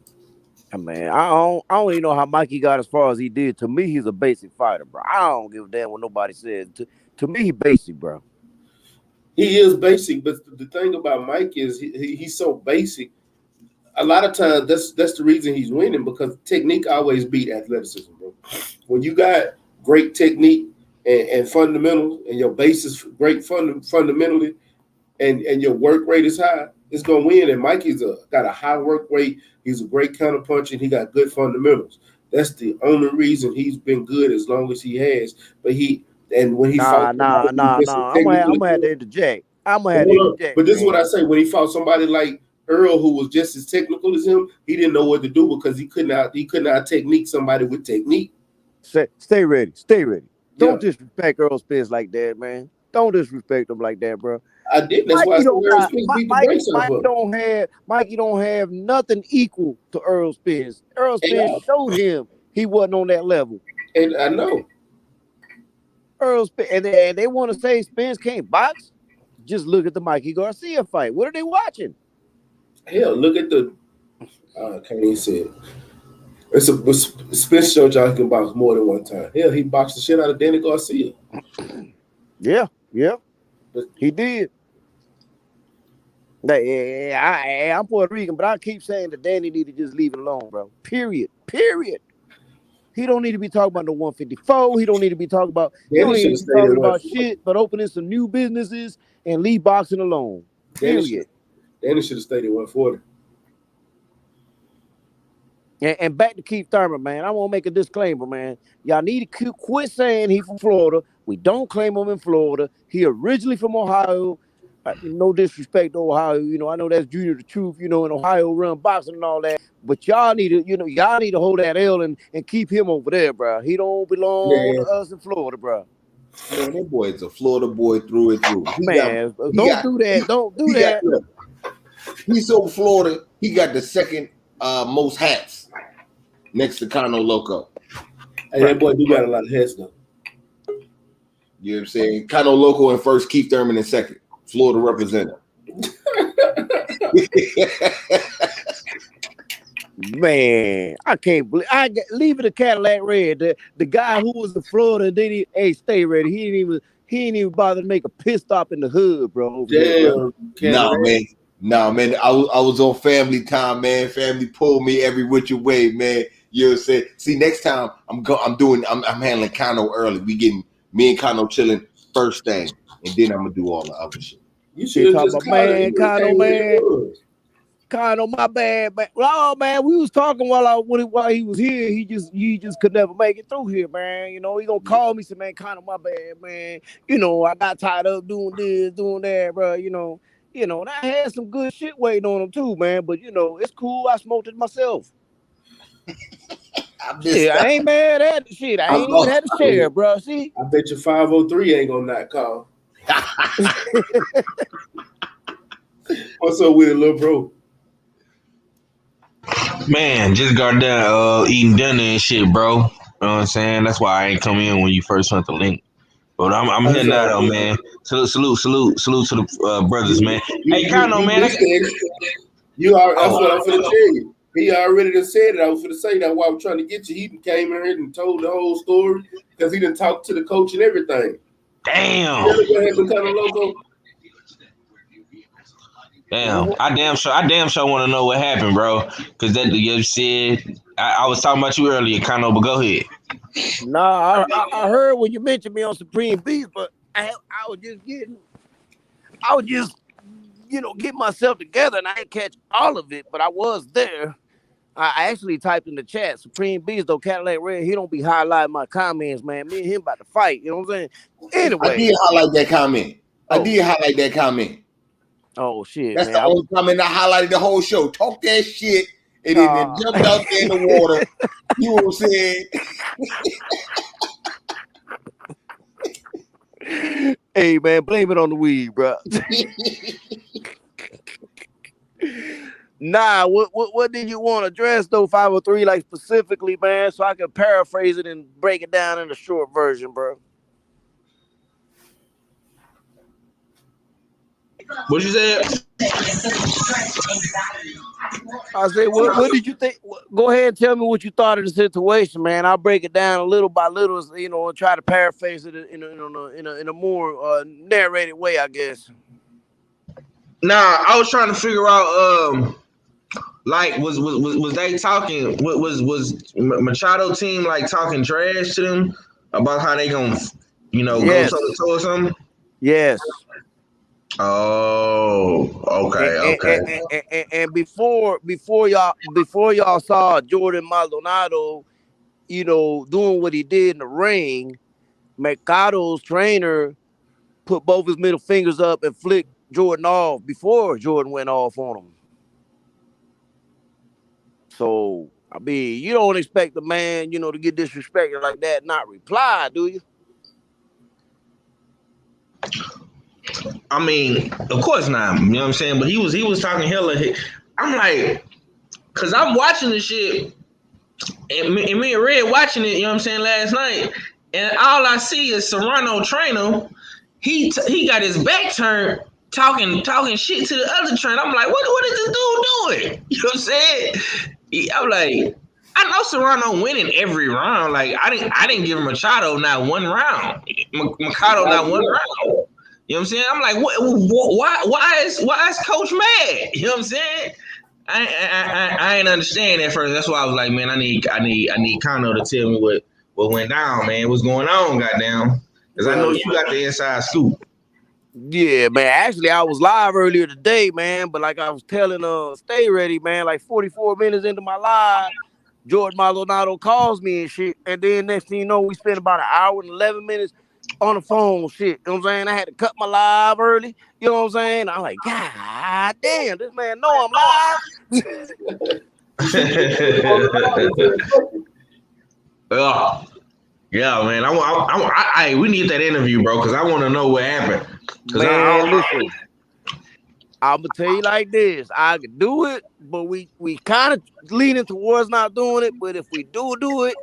Man, I don't even know how Mikey got as far as he did. To me, he's a basic fighter, bro. I don't give a damn what nobody says. To me, he's basic, bro. He is basic, but the thing about Mike is he's so basic. A lot of times, that's the reason he's winning, because technique always beat athleticism, bro. When you got great technique and fundamentals, and your base is great fundamentally, and your work rate is high, it's gonna win. And Mikey's got a high work rate. He's a great counterpuncher, and he got good fundamentals. That's the only reason he's been good as long as he has. But when he fought, I'm gonna have to interject. But this is what I say: when he fought somebody like Earl, who was just as technical as him, he didn't know what to do because he could not technique somebody with technique. Stay ready. Don't disrespect Earl Spence like that, man. Don't disrespect him like that, bro. I did. That's why I said Earl Spence beat the brakes off of him. Mikey don't have nothing equal to Earl Spence. Earl Spence showed him he wasn't on that level. And I know. Earl Spence, and they want to say Spence can't box. Just look at the Mikey Garcia fight. What are they watching? Hell, look at the. I can't even say it. Spence showed y'all he can box more than one time. Hell, he boxed the shit out of Danny Garcia. Yeah, he did. I'm Puerto Rican, but I keep saying that Danny need to just leave it alone, bro. Period. He don't need to be talking about no 154. He don't need to be talking about. He don't need to be talking about shit, but opening some new businesses and leave boxing alone. Period. Danny should have stayed at 140. And back to Keith Thurman, man. I want to make a disclaimer, man. Y'all need to quit saying he from Florida. We don't claim him in Florida. He originally from Ohio. No disrespect to Ohio. I know that's Junior the Truth, in Ohio run boxing and all that. But y'all need to hold that L and keep him over there, bro. He don't belong to us in Florida, bro. Man, that boy is a Florida boy through and through. Don't do that. He's so Florida, he got the second most hats next to Cano Loco. Hey, that boy do got a lot of hats though. You know what I'm saying? Cano Loco in first, Keith Thurman in second. Florida representative. Man, I can't believe leave it a Cadillac Red. The guy who was in Florida, and then stay ready. He didn't even bother to make a pit stop in the hood, bro. Damn. Nah, man. I was on family time, man. Family pulled me every which way, man. You know what I'm saying? See, next time I'm handling Kano early. Me and Kano chilling first thing, and then I'm gonna do all the other shit. You should have just called it. Kano, man. Kano, my bad, man. Well, man, we was talking while he was here. He just could never make it through here, man. You know, he gonna call me, say, man, Kano, my bad, man. You know, I got tied up doing this, doing that, bro. You know, and I had some good shit waiting on him too, man. But you know, it's cool. I smoked it myself. I ain't mad at the shit. I ain't even had to share, bro. See, I bet your 503 ain't gonna not call. What's up with it, little bro? Man, just got done eating dinner and shit, bro. You know what I'm saying? That's why I ain't come in when you first sent the link. But I'm hitting that though, man. Salute to the brothers, man. Hey, Kano, man. That's what I'm finna tell you. He already done said it. I was finna say that while I was trying to get you. He came in here and told the whole story because he done talked to the coach and everything. Damn. Damn. I damn sure want to know what happened, bro. Because that you said I was talking about you earlier, Kano, but go ahead. Nah, I heard when you mentioned me on Supreme Beast, but I was just getting myself together, and I didn't catch all of it, but I was there. I actually typed in the chat, Supreme Beast, though, Cadillac Red, he don't be highlighting my comments, man. Me and him about to fight, you know what I'm saying? Anyway. I did highlight that comment. Oh, shit, That's man. the only comment I highlighted the whole show. Talk that shit, and then jumped out there in the water. You know what I'm saying? Hey, man, blame it on the weed, bro. Nah, what did you want to address though, 503, like specifically, man, so I can paraphrase it and break it down in a short version, bro? What you said? I said, what did you think? Go ahead and tell me what you thought of the situation, man. I'll break it down little by little, and try to paraphrase it in a more narrated way, I guess. Nah, I was trying to figure out like was they talking? Was Machado team like talking trash to them about how they gonna go toe to toe or something? Yes. Oh, okay. And before y'all saw Jordan Maldonado, doing what he did in the ring, Mercado's trainer put both his middle fingers up and flicked Jordan off before Jordan went off on him. So, I mean, you don't expect the man, to get disrespected like that, not reply, do you? I mean, of course not. You know what I'm saying? But he was talking hella. I'm like, cause I'm watching this shit, and me and Red watching it. You know what I'm saying? Last night, and all I see is Serrano trainer. He got his back turned, talking shit to the other trainer. I'm like, what is this dude doing? You know what I'm saying? I'm like, I know Serrano winning every round. Like I didn't give Machado not one round. Machado not one round. You know what I'm saying? I'm like, why is Coach mad? You know what I'm saying? I ain't understand at first. That's why I was like, man, I need Kano to tell me what went down, man. What's going on, goddamn? Because I know you got the inside scoop. Yeah, man. Actually, I was live earlier today, man. But like I was telling Stay Ready, man, like 44 minutes into my live, Jordan Maldonado calls me and shit. And then next thing you know, we spent about an hour and 11 minutes on the phone, shit. You know what I'm saying? I had to cut my live early. You know what I'm saying? I'm like, God damn, this man know I'm live. Yeah, man. We need that interview, bro, because I want to know what happened. Man, listen, I'm gonna tell you like this: I could do it, but we kind of leaning towards not doing it. But if we do it,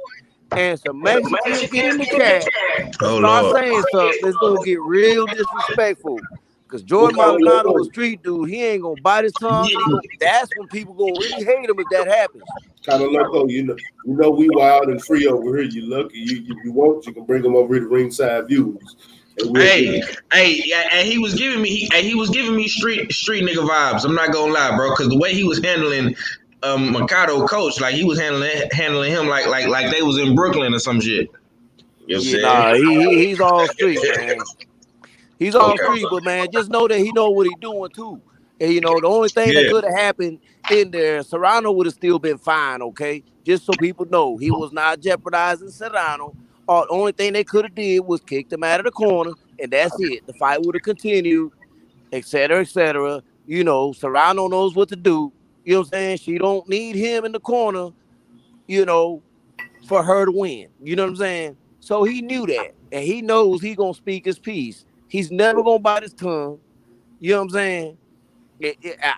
and some Mexicans get in the chat and start saying something, it's gonna get real disrespectful. Because Jordan Maldonado, a street dude, he ain't gonna bite his tongue. That's when people gonna really hate him if that happens. Kind of loco, you know, we wild and free over here. You lucky, you want, you can bring them over here to Ringside Views. And he was giving me street nigga vibes. I'm not gonna lie, bro, because the way he was handling Mikado coach, like he was handling him like they was in Brooklyn or some shit. You know what I'm saying? Nah, he's all street, man. He's all street, but man, just know that he know what he's doing too. And you know, the only thing that could have happened in there, Serrano would have still been fine, okay? Just so people know, he was not jeopardizing Serrano. The only thing they could have did was kicked him out of the corner, and that's it. The fight would have continued, et cetera, et cetera. You know, Serrano knows what to do. You know what I'm saying? She don't need him in the corner, you know, for her to win. You know what I'm saying? So he knew that, and he knows he gonna speak his piece. He's never gonna bite his tongue. You know what I'm saying?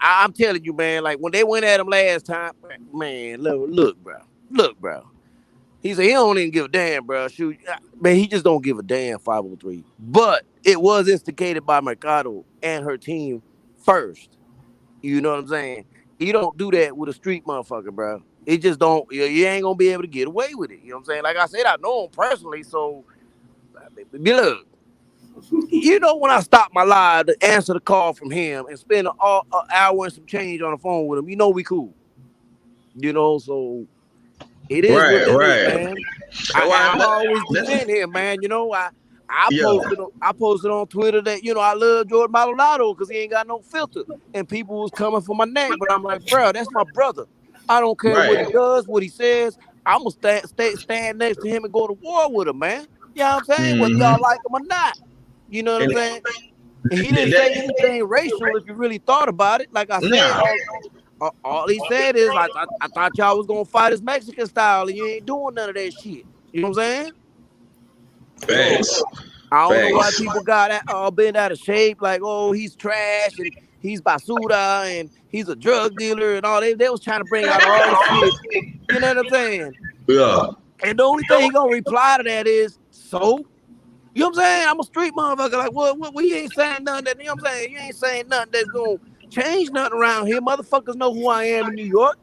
I'm telling you, man. Like when they went at him last time, man. Look, bro. He said he don't even give a damn, bro. Shoot, man. He just don't give a damn. 503. But it was instigated by Mercado and her team first. You know what I'm saying? You don't do that with a street motherfucker, bro. It just don't. You ain't gonna be able to get away with it. You know what I'm saying? Like I said, I know him personally, so look. You know, when I stop my live to answer the call from him and spend an hour and some change on the phone with him, you know we cool. You know, so it is what it is, man. I always defend him, man. You know, I posted on Twitter that, you know, I love Jordan Maldonado because he ain't got no filter. And people was coming for my neck, but I'm like, bro, that's my brother. I don't care what he does, what he says. I'm going to stand next to him and go to war with him, man. You know what I'm saying? Whether y'all like him or not. You know what I'm saying? And he didn't say anything racial if you really thought about it. Like I said, all he said is, like, I thought y'all was going to fight his Mexican style and you ain't doing none of that shit. You know what I'm saying? Thanks. I don't know why people got all bent out of shape. Like, oh, he's trash and he's basura and he's a drug dealer and all. They was trying to bring out all this shit. You know what I'm saying? Yeah. And the only thing he going to reply to that is, so? You know what I'm saying? I'm a street motherfucker. Like, what you ain't saying nothing that, you know what I'm saying? You ain't saying nothing that's going to change nothing around here. Motherfuckers know who I am in New York.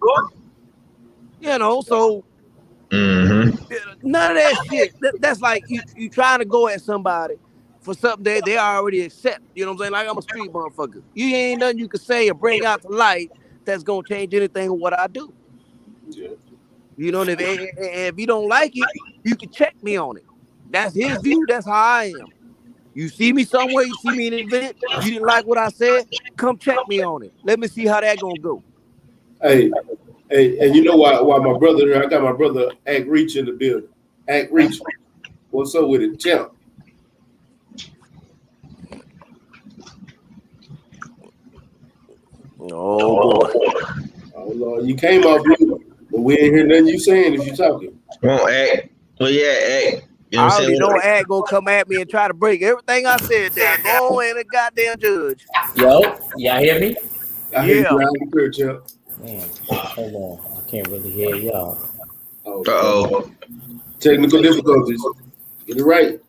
You know, so none of that shit. That's like you trying to go at somebody for something that they already accept. You know what I'm saying? Like, I'm a street motherfucker. You ain't nothing you can say or bring out to light that's going to change anything with what I do. Yeah. You know, if you don't like it, you can check me on it. That's his view. That's how I am. You see me somewhere, you see me in an event, you didn't like what I said, come check me on it. Let me see how that gonna go. Hey, and you know why my brother here, I got my brother Act Reach in the building. Act Reach. What's up with it, champ? Oh boy. Oh Lord, you came off mute, but we ain't hear nothing you saying if you talking. Well, Act. Well, yeah, Act. You know I already know Ad gonna come at me and try to break everything I said down. Go and a goddamn judge. Yo, y'all hear me? I hear you loud and clear, champ. Man, hold on. I can't really hear y'all. Uh-oh. Technical difficulties. Get it right.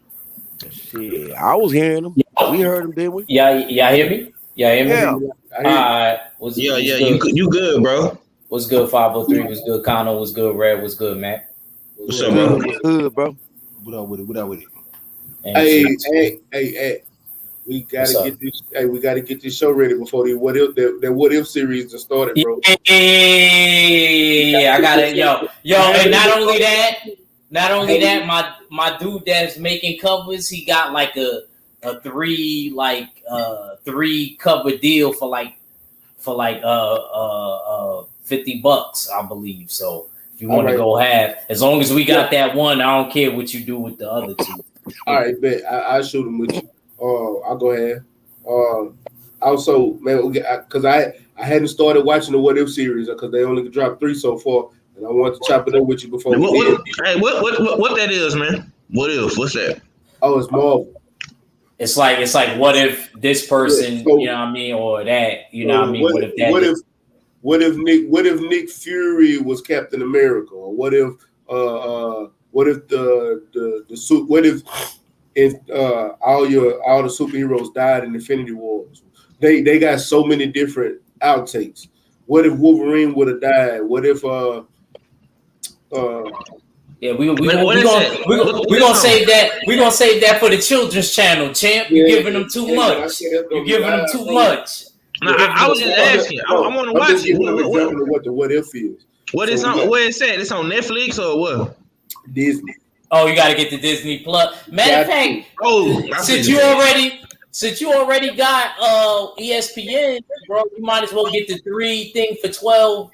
Shit, I was hearing them. We heard them, didn't we? Y'all hear me? Y'all hear me? Yeah. You good, bro. What's good, 503? What's good, Kano? What's good, Red? What's good, Mac? What's up, bro? What's good, bro? What up with it? And Hey. We gotta get this show ready before the what if series to start, bro. Yeah, I got it, yo, and not only that, my dude that's making covers, he got like a three cover deal for like $50, I believe. So if you want to go have, as long as we got that one, I don't care what you do with the other two. All right, bet I'll shoot him with you. I'll go ahead. Also, man, because I hadn't started watching the What If series because they only dropped 3 so far, and I wanted to chop it up with you before. What that is, man? What if? What's that? Oh, it's Marvel. It's like what if this person, you know what I mean, or that, you know what I mean? What if Nick Fury was Captain America, or what if the suit? What if all the superheroes died in Infinity Wars? They got so many different outtakes. What if Wolverine would have died? What if yeah, we're gonna save that. We're gonna save that for the children's channel, champ. You're giving them too much. You're giving them too much. No, I was just asking. I want to watch just it. giving an example of what the what if is. What is on? Where it's at? It's on Netflix or what? Disney. Oh, you got to get the Disney Plus. Matter of fact, since you already got ESPN, bro, you might as well get the 3 thing for $12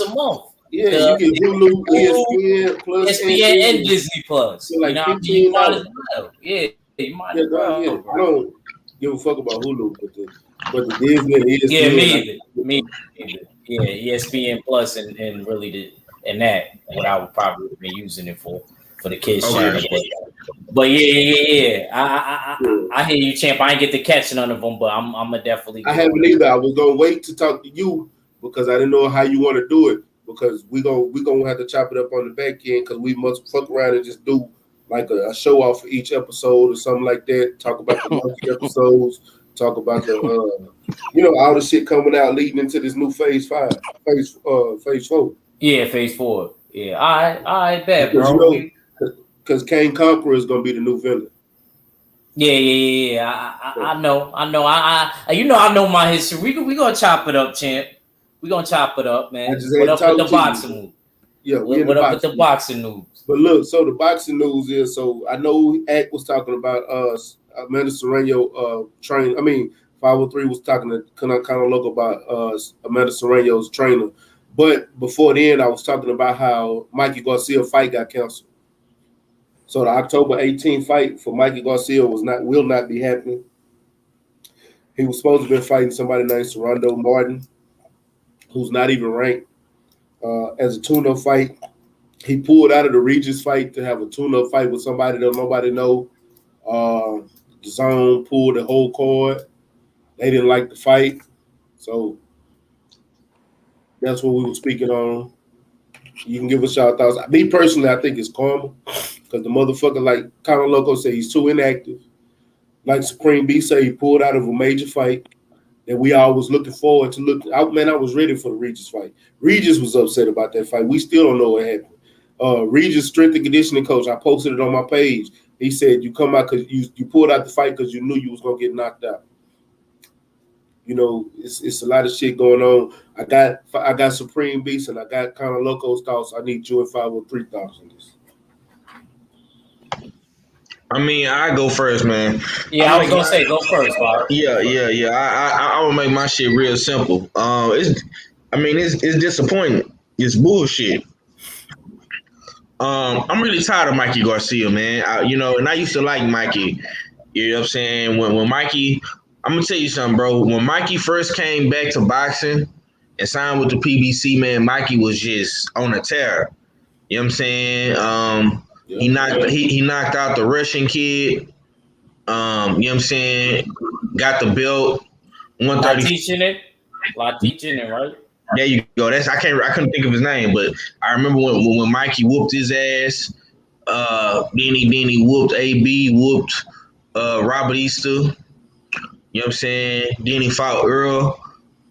a month. Yeah, you get Hulu, ESPN Plus, ESPN and Disney Plus. So like you might as well. Yeah, you might as well. Yeah. I don't give a fuck about Hulu, but the Disney and ESPN. Yeah, me either. Yeah, ESPN Plus and really that what I would probably be using it for the kids channel. But yeah. I hear you, champ. I ain't get to catch none of them, but I'm gonna definitely. I haven't either. I was gonna wait to talk to you because I didn't know how you want to do it. Because we gonna have to chop it up on the back end because we must fuck around and just do like a show off for each episode or something like that. Talk about the monkey episodes. Talk about the all the shit coming out leading into this new phase 4. Yeah, phase 4. Yeah, I bet, bro. Because Kane Conqueror is gonna be the new villain. Yeah. I know. I know my history. We gonna chop it up, champ. We gonna chop it up, man. What up with the boxing news? Yeah, what up with the boxing news? But look, so the boxing news is I know Act was talking about Amanda Serrano train. 503 was talking to kind of look about Amanda Serrano's trainer. But before then, I was talking about how Mikey Garcia fight got canceled. So the October 18th fight for Mikey Garcia will not be happening. He was supposed to be fighting somebody named Serrano Martin, who's not even ranked, as a tune-up fight. He pulled out of the Regis fight to have a tune-up fight with somebody that nobody know. The Zone pulled the whole card. They didn't like the fight. So that's what we were speaking on. You can give us your thoughts. Me personally, I think it's karma because the motherfucker, like Conor Loco said, he's too inactive. Like Supreme B said, he pulled out of a major fight that we all was looking forward to. I was ready for the Regis fight. Regis was upset about that fight. We still don't know what happened. Regis strength and conditioning coach, I posted it on my page. He said, you come out because you pulled out the fight because you knew you was going to get knocked out. It's a lot of shit going on. I got Supreme Beast and I got Conor Loco's thoughts. I need you and 503 thoughts on this. I go first, man. Yeah, I was gonna say go first, Bob. Yeah. I will make my shit real simple. It's disappointing. It's bullshit. I'm really tired of Mikey Garcia, man. And I used to like Mikey. You know what I'm saying? When Mikey, I'm gonna tell you something, bro. When Mikey first came back to boxing and signed with the PBC, man, Mikey was just on a tear. You know what I'm saying? He knocked out the Russian kid. You know what I'm saying? Got the belt. 130. teaching it, right? There you go. I couldn't think of his name, but I remember when Mikey whooped his ass. Then he whooped AB, whooped Robert Easter. You know what I'm saying? Then he fought Earl.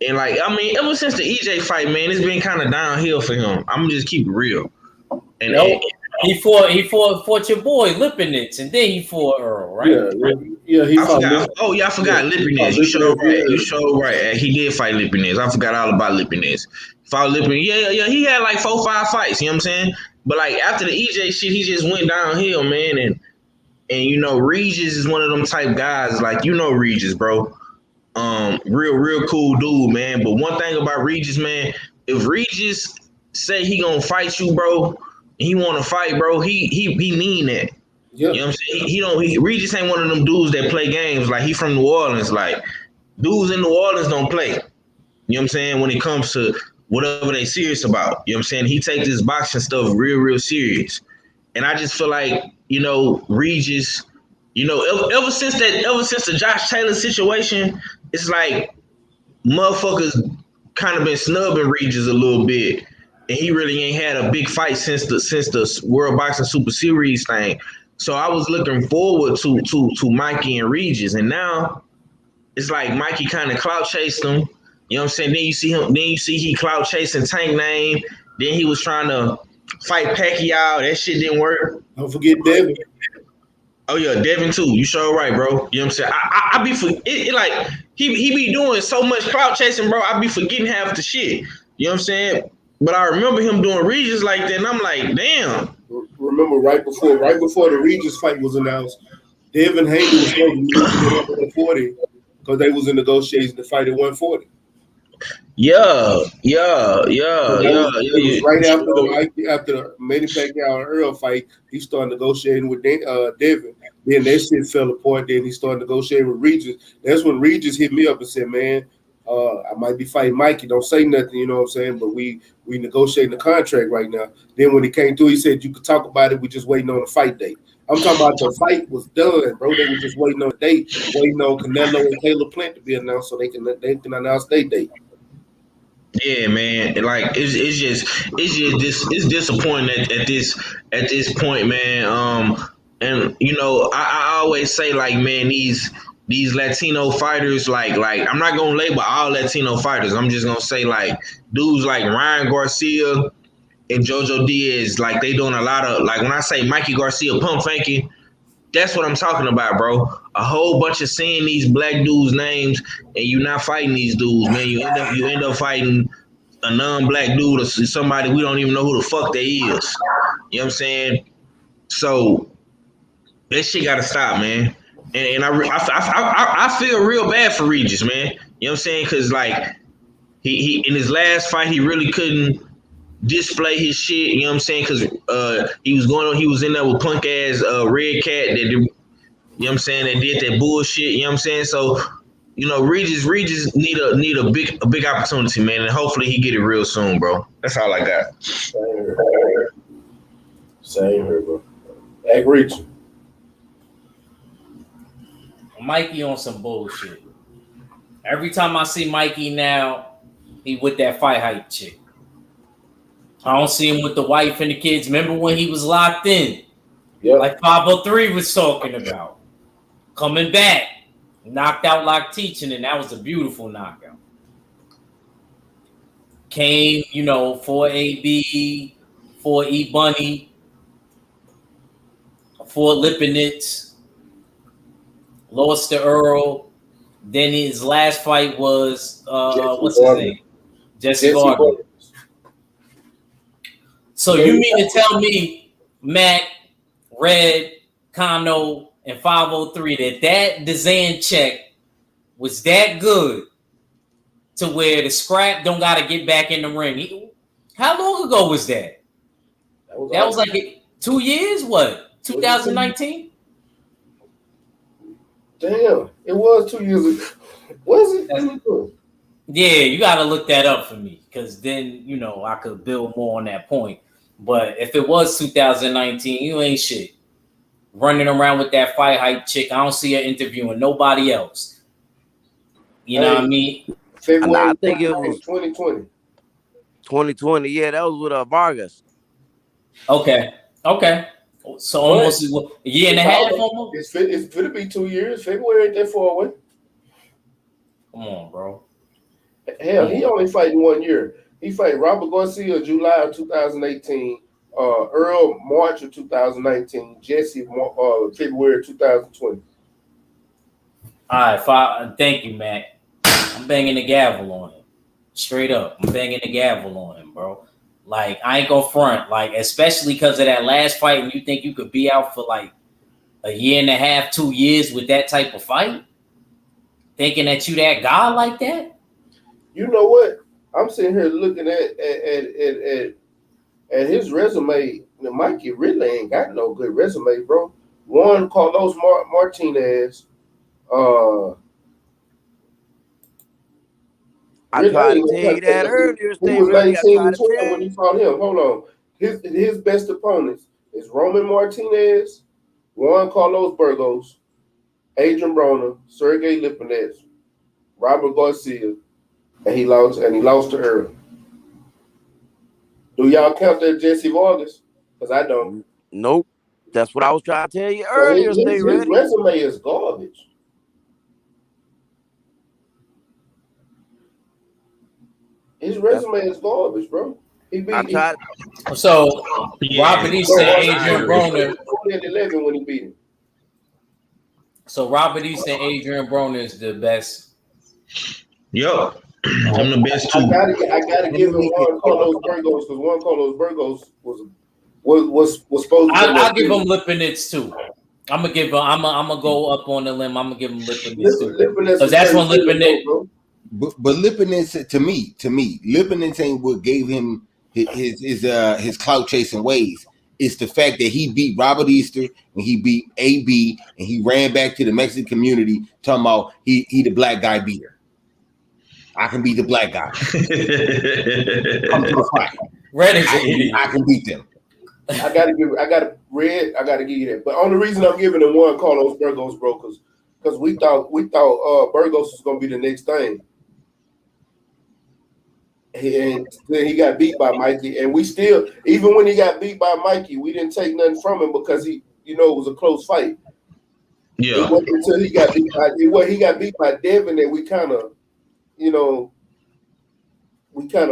And ever since the EJ fight, man, it's been kind of downhill for him. I'm gonna just keep it real. And he fought your boy Lipinets, and then he fought Earl, right? Yeah. He fought. I forgot Lipinets. You showed right. He did fight Lipinets. I forgot all about Lipinets. Fought Lipinets. Yeah. He had like 4-5 fights. You know what I'm saying? But after the EJ shit, he just went downhill, man. And Regis is one of them type guys. Regis, bro. Real cool dude, man. But one thing about Regis, man, if Regis say he gonna fight you, bro, he want to fight, bro, he mean that. Yep. You know what I'm saying? Regis ain't one of them dudes that play games. He from New Orleans. Dudes in New Orleans don't play. You know what I'm saying? When it comes to whatever they serious about. You know what I'm saying? He takes this boxing stuff real serious. And I just feel like, Regis, ever since the Josh Taylor situation, it's like motherfuckers kind of been snubbing Regis a little bit. And he really ain't had a big fight since the World Boxing Super Series thing. So I was looking forward to Mikey and Regis. And now it's like Mikey kind of clout chased him. You know what I'm saying? Then you see he clout chasing Tank Name. Then he was trying to fight Pacquiao. That shit didn't work. Don't forget Devin. Oh yeah, Devin too. You sure right, bro. You know what I'm saying? I be for it like he be doing so much clout chasing, bro. I be forgetting half the shit. You know what I'm saying? But I remember him doing Regis like that, and I'm like, damn. Remember right before the Regis fight was announced, Devin Haney was supposed to be looking at 140 because they was in negotiations to fight at 140. Yeah. It was right after the Manny Pacquiao and Earl fight. He started negotiating with Devin. Then that shit fell apart. Then he started negotiating with Regis. That's when Regis hit me up and said, "Man, I might be fighting Mikey. Don't say nothing, you know what I'm saying? But we negotiating the contract right now." Then when he came through, he said, "You could talk about it. We just waiting on a fight date." I'm talking about the fight was done, bro. They were just waiting on a date, waiting on Canelo and Caleb Plant to be announced so they can announce their date. Yeah, man. Like it's disappointing at this point, man. And you know, I always say like, man, these Latino fighters, like I'm not gonna label all Latino fighters. I'm just gonna say like dudes like Ryan Garcia and Jojo Diaz, like they doing a lot of, like when I say Mikey Garcia pump faking, that's what I'm talking about, bro. A whole bunch of saying these black dudes' names and you not fighting these dudes, man. You end up fighting a non-black dude or somebody we don't even know who the fuck they is. You know what I'm saying? So that shit gotta stop, man. And I feel real bad for Regis, man. You know what I'm saying? Because like he in his last fight he really couldn't display his shit. You know what I'm saying? Because he was in there with punk ass Red Cat that you know what I'm saying, that did that bullshit. You know what I'm saying? So you know, Regis need a big opportunity, man, and hopefully he get it real soon, bro. That's all I got. Same here, bro. I agree with you. Mikey on some bullshit. Every time I see Mikey now, he with that fight hype chick. I don't see him with the wife and the kids. Remember when he was locked in? Yep. Like 503 was talking about. Coming back. Knocked out like teaching, and that was a beautiful knockout. Came, you know, for AB, for E Bunny, for Lipinitz, lost to Earl. Then his last fight was what's his name? Jesse Gardner. So you mean to tell me Mac, Red, Kano, and 503 that Dazan check was that good to where the scrap don't got to get back in the ring? How long ago was that? That was like 2 years? What? 2019? Damn, it was 2 years ago. Was it? Yeah, you got to look that up for me because then, you know, I could build more on that point. But if it was 2019, you ain't shit. Running around with that fight hype chick. I don't see her interviewing nobody else. You know what I mean? February, I think it was 2020. 2020. Yeah, that was with Vargas. Okay. So almost a year and a half almost? It's going to be 2 years. February ain't that far away. Come on, bro. Hell, he only fighting 1 year. He fight Robert Garcia July of 2018. Earl March of 2019, Jesse February 2020. All right, thank you, Mac. I'm banging the gavel on him. Straight up, I'm banging the gavel on him, bro. Like, I ain't gonna front, like, especially because of that last fight, and you think you could be out for like a year and a half, 2 years with that type of fight? Thinking that you that guy like that? You know what? I'm sitting here looking at his resume. Mikey really ain't got no good resume, bro. Juan Carlos Martinez. I tried to tell you that earlier. He was 19-12 when you fought him. Hold on. His best opponents is Roman Martinez, Juan Carlos Burgos, Adrian Broner, Sergey Lipinets, Robert Garcia, and he lost to Earl. Do y'all count that Jesse Vargas? Because I don't. Nope. That's what I was trying to tell you earlier. So his resume is garbage. His resume is garbage, bro. So Robert East and Adrian Broner. 2011 when he beat him. So Robert East and Adrian Broner is the best Yup. I'm the best too. I gotta give him Juan Carlos Burgos because Juan Carlos Burgos was supposed to. I'll give him Lipinets too. I'm gonna go up on the limb. I'm gonna give him Lipinets too because that's when Lipinets. But Lipinets to me, Lipinets ain't what gave him his clout chasing ways. It's the fact that he beat Robert Easter and he beat AB and he ran back to the Mexican community talking about he the black guy beater. I can beat the black guy. Come to the fight. Red is an idiot. I can beat them. I gotta give you that. But only reason I'm giving him Juan Carlos Burgos, bro, because we thought Burgos was gonna be the next thing. And then he got beat by Mikey, and we still, even when he got beat by Mikey, we didn't take nothing from him because it was a close fight. Yeah. It wasn't until he got beat by Devin that we kind of,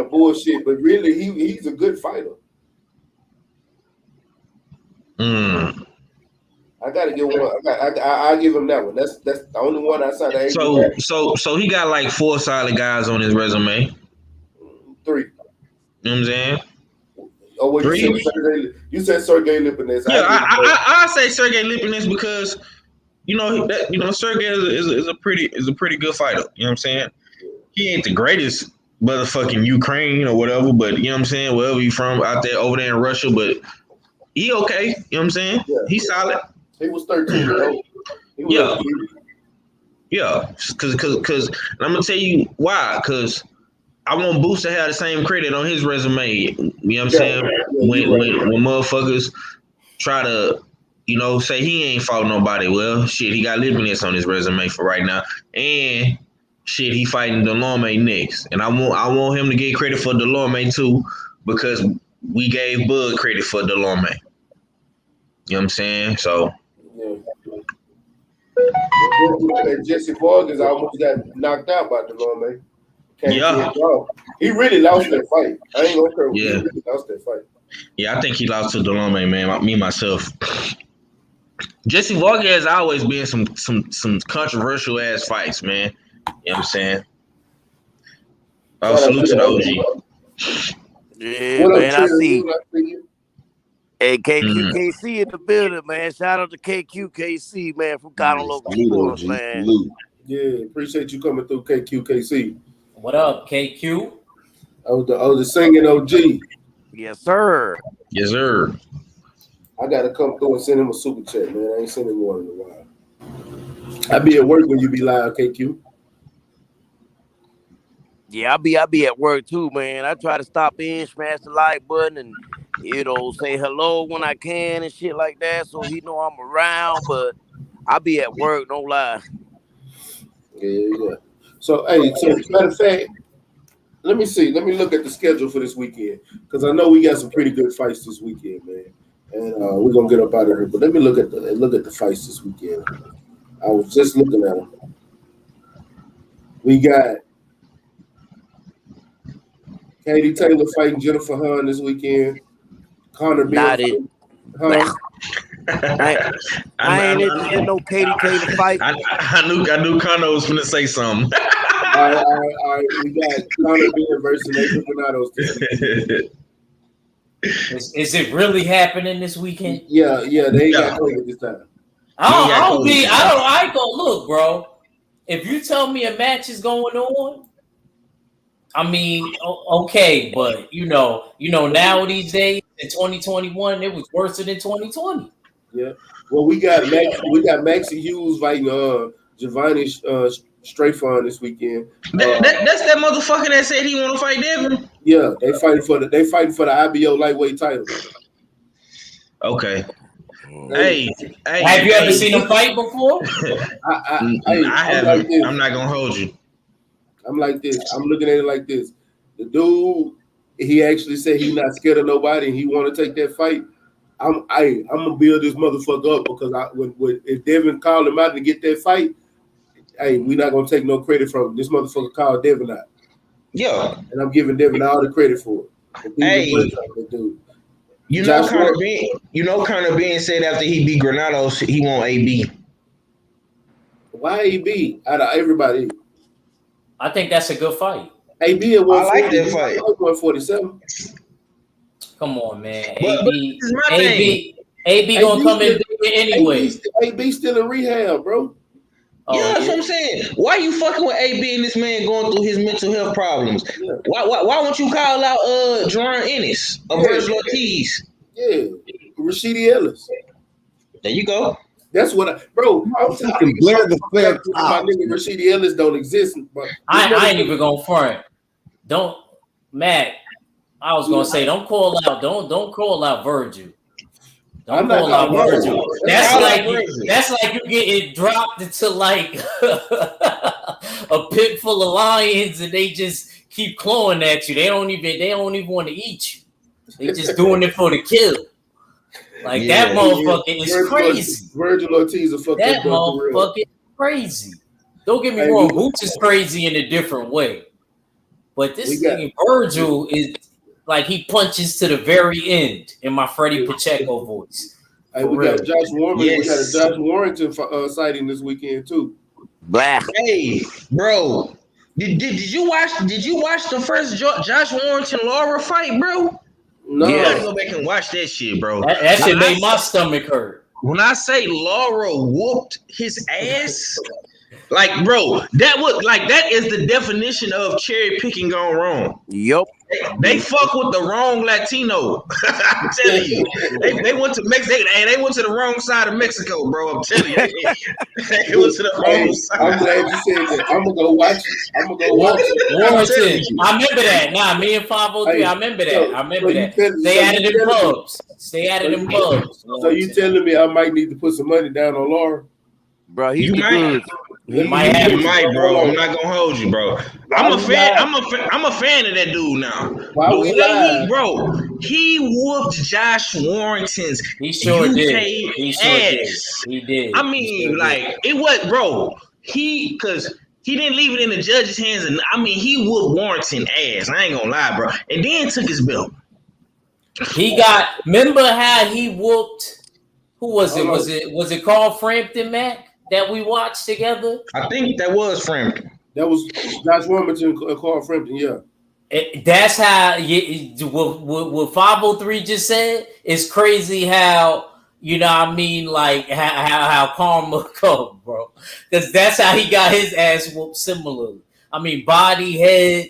bullshit. But really, he's a good fighter. I gotta give one. I give him that one. That's the only one outside of AB. So he got like 4 solid guys on his resume. 3. You know what I'm saying? Oh, wait, 3? You said Sergey Lipinets. Yeah, I say Sergey Lipinets because Sergey is a pretty good fighter. You know what I'm saying? He ain't the greatest motherfucking Ukraine or whatever, but you know what I'm saying? Wherever you from out there over there in Russia, but he okay. You know what I'm saying? Yeah. He's solid. He was 13 years old. Yeah. Because I'm gonna tell you why. Because I want Boost to have the same credit on his resume. You know what I'm saying? When motherfuckers try to, say he ain't fought nobody. Well, shit, he got Lipinets on his resume for right now. And shit, he fighting Delorme next. And I want him to get credit for Delorme too, because we gave Bud credit for Delorme. You know what I'm saying? So Jesse Vargas almost got knocked out by Delorme. Yeah. He really lost that fight. I ain't gonna care. Yeah. He really lost that fight. Yeah, I think he lost to Delorme, man. Me, myself. Jesse Vargas has always been some controversial ass fights, man. You know what I'm saying? Salute to the OG. Yeah, man, I see. Hey, KQKC in the building, man. Shout out to KQKC, man, from Local, man. Yeah, appreciate you coming through, KQKC. What up, KQ? The singing OG. Yes, sir. Yes, sir. I gotta come through and send him a super chat, man. I ain't sent him one in a while. I be at work when you be live, KQ. Yeah, I be at work too, man. I try to stop in, smash the like button, and say hello when I can and shit like that, so he know I'm around. But I be at work, don't lie. Yeah. So, matter of fact, let me see. Let me look at the schedule for this weekend because I know we got some pretty good fights this weekend, man. And we're gonna get up out of here. But let me look at the fights this weekend. I was just looking at them. We got Katie Taylor fighting Jennifer Hahn this weekend. Connor Bill. I ain't interested in no Katie Taylor fight. I knew Connor was gonna say something. All right. We got Connor Bill versus Nathan Granados. Is it really happening this weekend? Yeah, they ain't got COVID this time. I ain't gonna look, bro. If you tell me a match is going on, I mean, okay, but now these days in 2021, it was worse than 2020. Yeah. Well, we got Maxie Hughes fighting Giovanni Strayfon this weekend. That's that motherfucker that said he want to fight Devin. Yeah, they fighting for the IBO lightweight title. Okay. Hey, have you ever seen him fight before? I haven't. Like, I'm not gonna hold you. I'm like this. I'm looking at it like this. The dude, he actually said he's not scared of nobody and he want to take that fight. I'm gonna build this motherfucker up because if Devin called him out to get that fight, we're not gonna take no credit from him. This motherfucker called Devin out. Yeah. And I'm giving Devin all the credit for it. Dude. Connor being said after he beat Granados, he want AB. Why AB out of everybody? I think that's a good fight. AB at 140. I like that fight. 147. Come on, man. But this is my thing. AB gonna come in bigger anyway. AB still in rehab, bro. Yeah, that's what I'm saying. Why you fucking with AB and this man going through his mental health problems? Yeah. Why won't you call out Jerron Ennis versus Ortiz? Yeah, Rashidi Ellis. There you go. That's what I'm talking. Blair the fair. My nigga Rashidi Ellis don't exist. But I ain't even gonna front. Don't, Mac. I was gonna say don't call out Virgil. Don't call out Virgil. That's like you getting dropped into like a pit full of lions and they just keep clawing at you. They don't even want to eat you. They just doing it for the kill. Like that motherfucker is crazy. Virgil Ortiz a fucking that motherfucker is crazy. Don't get me wrong, Boots is crazy in a different way. But this nigga Virgil is like he punches to the very end in my Freddie Pacheco voice. Hey, we got Josh Warren. Yes. We got a Josh Warrington sighting this weekend too. Black. Hey, bro, did you watch the first Josh Warrington Laura fight, bro? No. You gotta go back and watch that shit, bro. That shit made my stomach hurt. When I say Laura whooped his ass, like, bro, that is the definition of cherry picking gone wrong. Yup. They fuck with the wrong Latino. I'm telling you, they went to Mexico. They went to the wrong side of Mexico, bro. I'm telling you, they went to the wrong side. I'm glad you said that. I'm gonna go watch it. Warrington. I remember that. Nah, me and 503. I remember that. Stay out of them pubs. Stay out of them pubs. So you telling me I might need to put some money down on Laura? Bro, he's You might, bro. I'm not gonna hold you, bro. I'm a fan. I'm a fan of that dude now. He whooped Josh Warrington's He sure UK did. ass. He did. I mean, it was, bro. Because he didn't leave it in the judge's hands, and I mean, he whooped Warrington ass. I ain't gonna lie, bro. And then took his belt. Remember how he whooped? Who was it? Was it Carl Frampton, Mac? That we watched together? I think that was Frampton. That was Josh Warrington and Carl Frampton, yeah. That's how what 503 just said. It's crazy how, you know what I mean, like how karma come, bro. Because that's how he got his ass whooped similarly. I mean, body, head,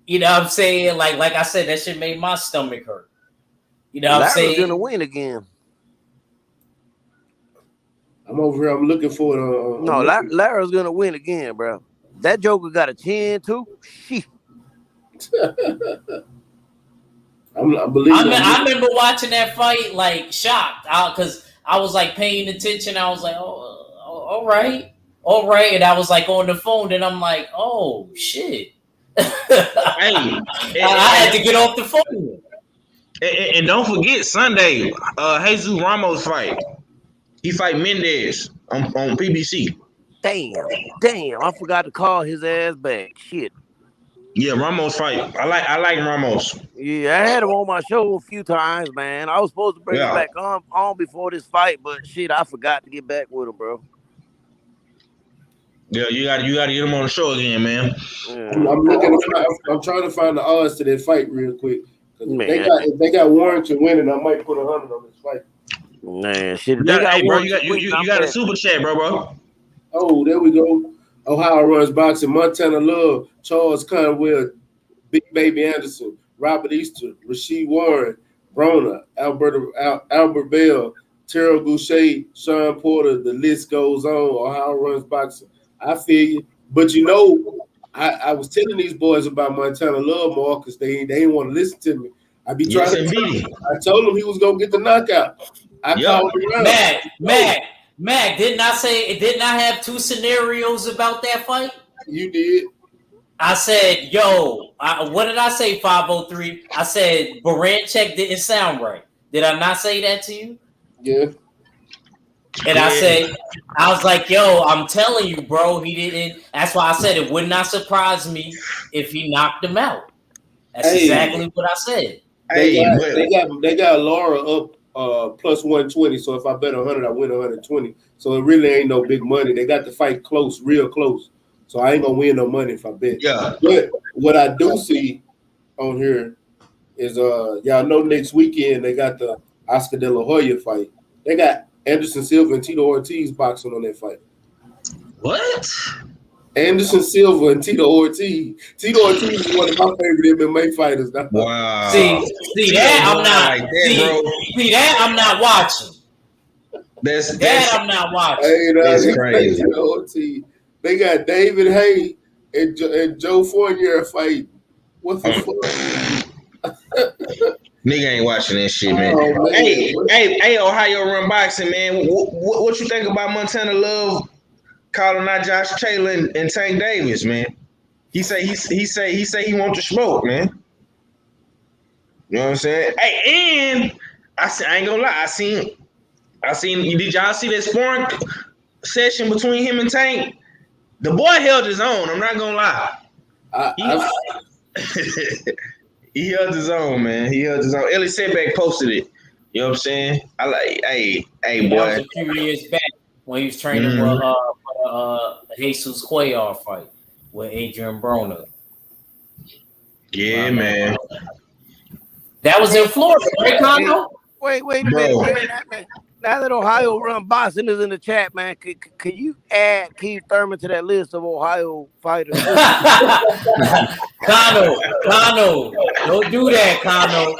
you know what I'm saying? Like I said, that shit made my stomach hurt. You know what I'm saying? Larry's gonna win again. I'm over here. I'm looking for it. No, Larry's gonna win again, bro. That Joker got a chin too. I remember watching that fight like shocked because I was like paying attention. I was like, oh, all right, and I was like on the phone, and I'm like, oh shit. I had to get off the phone. And don't forget Sunday, Jesus Ramos fight. He fight Mendez on PBC. Damn! I forgot to call his ass back. Shit. Yeah, Ramos fight. I like Ramos. Yeah, I had him on my show a few times, man. I was supposed to bring him back on before this fight, but shit, I forgot to get back with him, bro. Yeah, you got to get him on the show again, man. Yeah. I'm trying to find the odds to that fight real quick. If they got Warrington winning, I might put 100 on this fight. Man, shit. You got a super chat, bro. Oh, there we go. Ohio runs boxing. Montana Love, Charles Conwell, Big Baby Anderson, Robert Easter, Rasheed Warren, Brona, Albert Bell, Terrell Goucher, Sean Porter. The list goes on. Ohio runs boxing. I feel you, but you know, I was telling these boys about Montana Love more because they didn't want to listen to me. I be trying to tell him. I told him he was gonna get the knockout. I called him around. Mac, didn't I have two scenarios about that fight? You did. I said, what did I say, 503? I said Baranchek didn't sound right. Did I not say that to you? Yeah. And I was like, I'm telling you, bro, he didn't. That's why I said it would not surprise me if he knocked him out. That's exactly what I said. They got Laura up plus 120. So if I bet 100, I win 120. So it really ain't no big money. They got the fight close, real close. So I ain't gonna win no money if I bet. Yeah. But what I do see on here is y'all know next weekend they got the Oscar De La Hoya fight. They got Anderson Silva and Tito Ortiz boxing on that fight. What? Anderson Silva and Tito Ortiz. Tito Ortiz is one of my favorite MMA fighters. Wow. See that I'm not like that, bro. see that I'm not watching. That's I'm not watching. Hey, That's crazy. Tito Ortiz. They got David Hay and Joe Fournier fighting. What the fuck? Nigga ain't watching that shit, man. Oh, man. Hey, Ohio Run Boxing, man. What you think about Montana Love calling out Josh Taylor and Tank Davis, man? He say he want to smoke, man. You know what I'm saying? Hey, and I ain't gonna lie, I seen. Did y'all see that sparring session between him and Tank? The boy held his own. I'm not gonna lie. He held his own, man. He held his own. Ellie Setback posted it. You know what I'm saying? I like, hey, boy. That was a few years back when he was training for Jesus Cuellar fight with Adrian Broner. Yeah, man. That was in Florida, right, Congo? Wait a minute. Now that Ohio Run Boxing is in the chat, man, can you add Keith Thurman to that list of Ohio fighters? Kano, don't do that, Kano.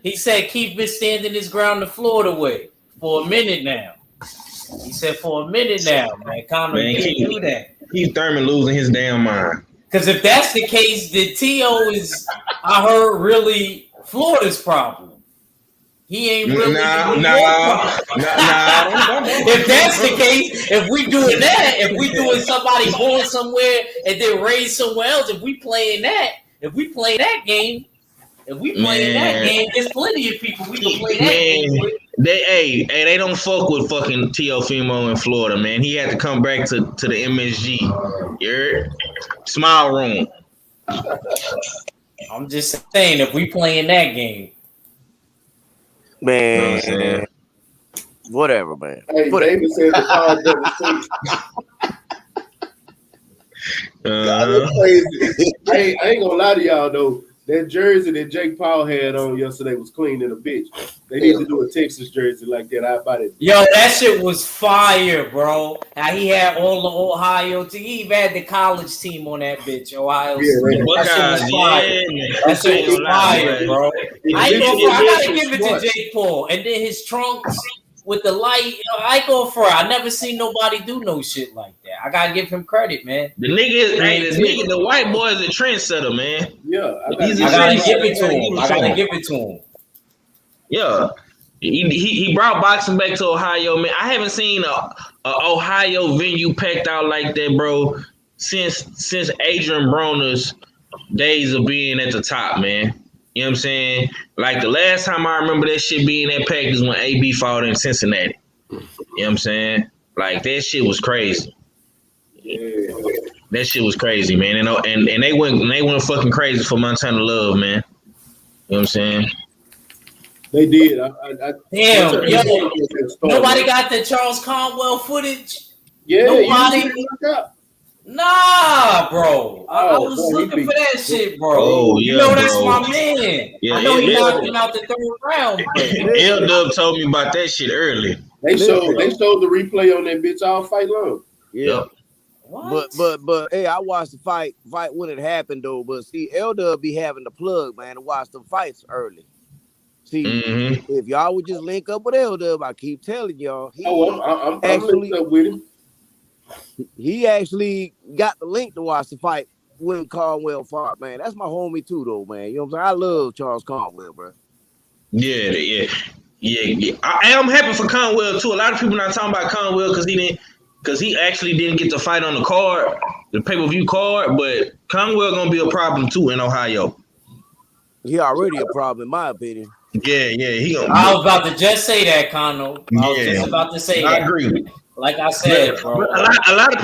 He said Keith been standing his ground the Florida way for a minute now. He said for a minute now, man. Kano, you can't do that. Keith Thurman losing his damn mind. Because if that's the case, then T.O. is, I heard, really Florida's problem. He ain't really. Nah. If that's the case, if we doing that, if we doing somebody born somewhere and then raised somewhere else, if we playing that game, there's plenty of people we can play that game with. They don't fuck with fucking Teofimo in Florida, man. He had to come back to the MSG. You heard? Smile room. I'm just saying, if we playing that game. Man, whatever, man. Hey, David said the card doesn't that's crazy. Hey, I ain't gonna lie to y'all though. That jersey that Jake Paul had on yesterday was clean in a bitch. They need to do a Texas jersey like that. I bought it. Yo, that shit was fire, bro. How he had all the Ohio team. He even had the college team on that bitch, Ohio State. That shit was fire, bro. I gotta give it to Jake Paul. And then his trunks with the light. I go for it. I never seen nobody do no shit like that. I gotta give him credit, man. The nigga, the white boy is a trendsetter, man. Yeah, I gotta give it to him. Yeah, he brought boxing back to Ohio, man. I haven't seen a Ohio venue packed out like that, bro, since Adrian Broner's days of being at the top, man. You know what I'm saying? Like the last time I remember that shit being that packed is when AB fought in Cincinnati. You know what I'm saying? Like that shit was crazy. Yeah. That shit was crazy, man. And they went fucking crazy for Montana Love, man. You know what I'm saying? They did. Damn, yo, nobody got the Charles Conwell footage. Yeah, nobody. Nah, bro. I was looking for that shit, bro. Oh, yeah, you know that's bro. my man. Yeah, I know he knocked him out the third round. L-Dub told me about that shit early. They showed the replay on that bitch all fight long. Yeah. But hey, I watched the fight when it happened though. But see, L-Dub be having the plug, man, to watch the fights early. See, if y'all would just link up with L-Dub, I keep telling y'all. I'm linked up with him. He actually got the link to watch the fight when Conwell fought, man. That's my homie too, though, man. You know what I'm saying? I love Charles Conwell, bro. Yeah. I am happy for Conwell too. A lot of people not talking about Conwell because he actually didn't get to fight on the card, the pay-per-view card. But Conwell gonna be a problem too in Ohio. He already a problem, in my opinion. Yeah. I was about to just say that, Conno. I was just about to say that. I agree. Like I said, bro. A lot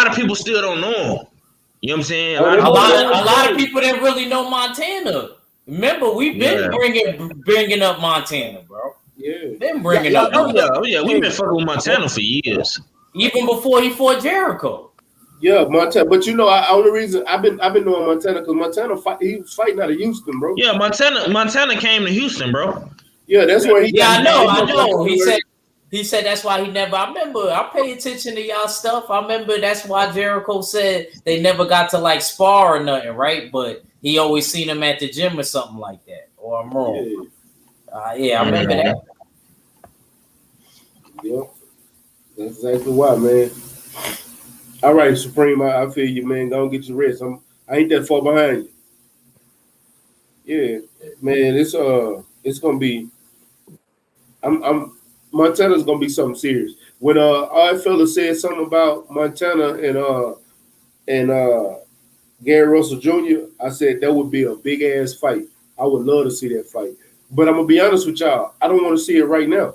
of people still don't know him. You know what I'm saying? A lot of people that really know Montana. Remember, we've been bringing up Montana, bro. Yeah. Been bringing up. Yeah. We've been fucking with Montana for years. Even before he fought Jericho. Yeah, Montana. But you know, only reason I've been knowing Montana because Montana he was fighting out of Houston, bro. Yeah, Montana came to Houston, bro. Yeah, that's where he. Yeah, I know. He said that's why he never. I remember. I pay attention to y'all stuff. I remember that's why Jericho said they never got to like spar or nothing, right? But he always seen him at the gym or something like that. Or I'm wrong. Yeah, I remember that. Yeah, that's exactly why, man. All right, Supreme, I feel you, man. Go and get your rest. I ain't that far behind you. Yeah, man. It's gonna be. I'm Montana's gonna be something serious. When our fella said something about Montana and Gary Russell Jr., I said that would be a big ass fight. I would love to see that fight. But I'm gonna be honest with y'all. I don't want to see it right now.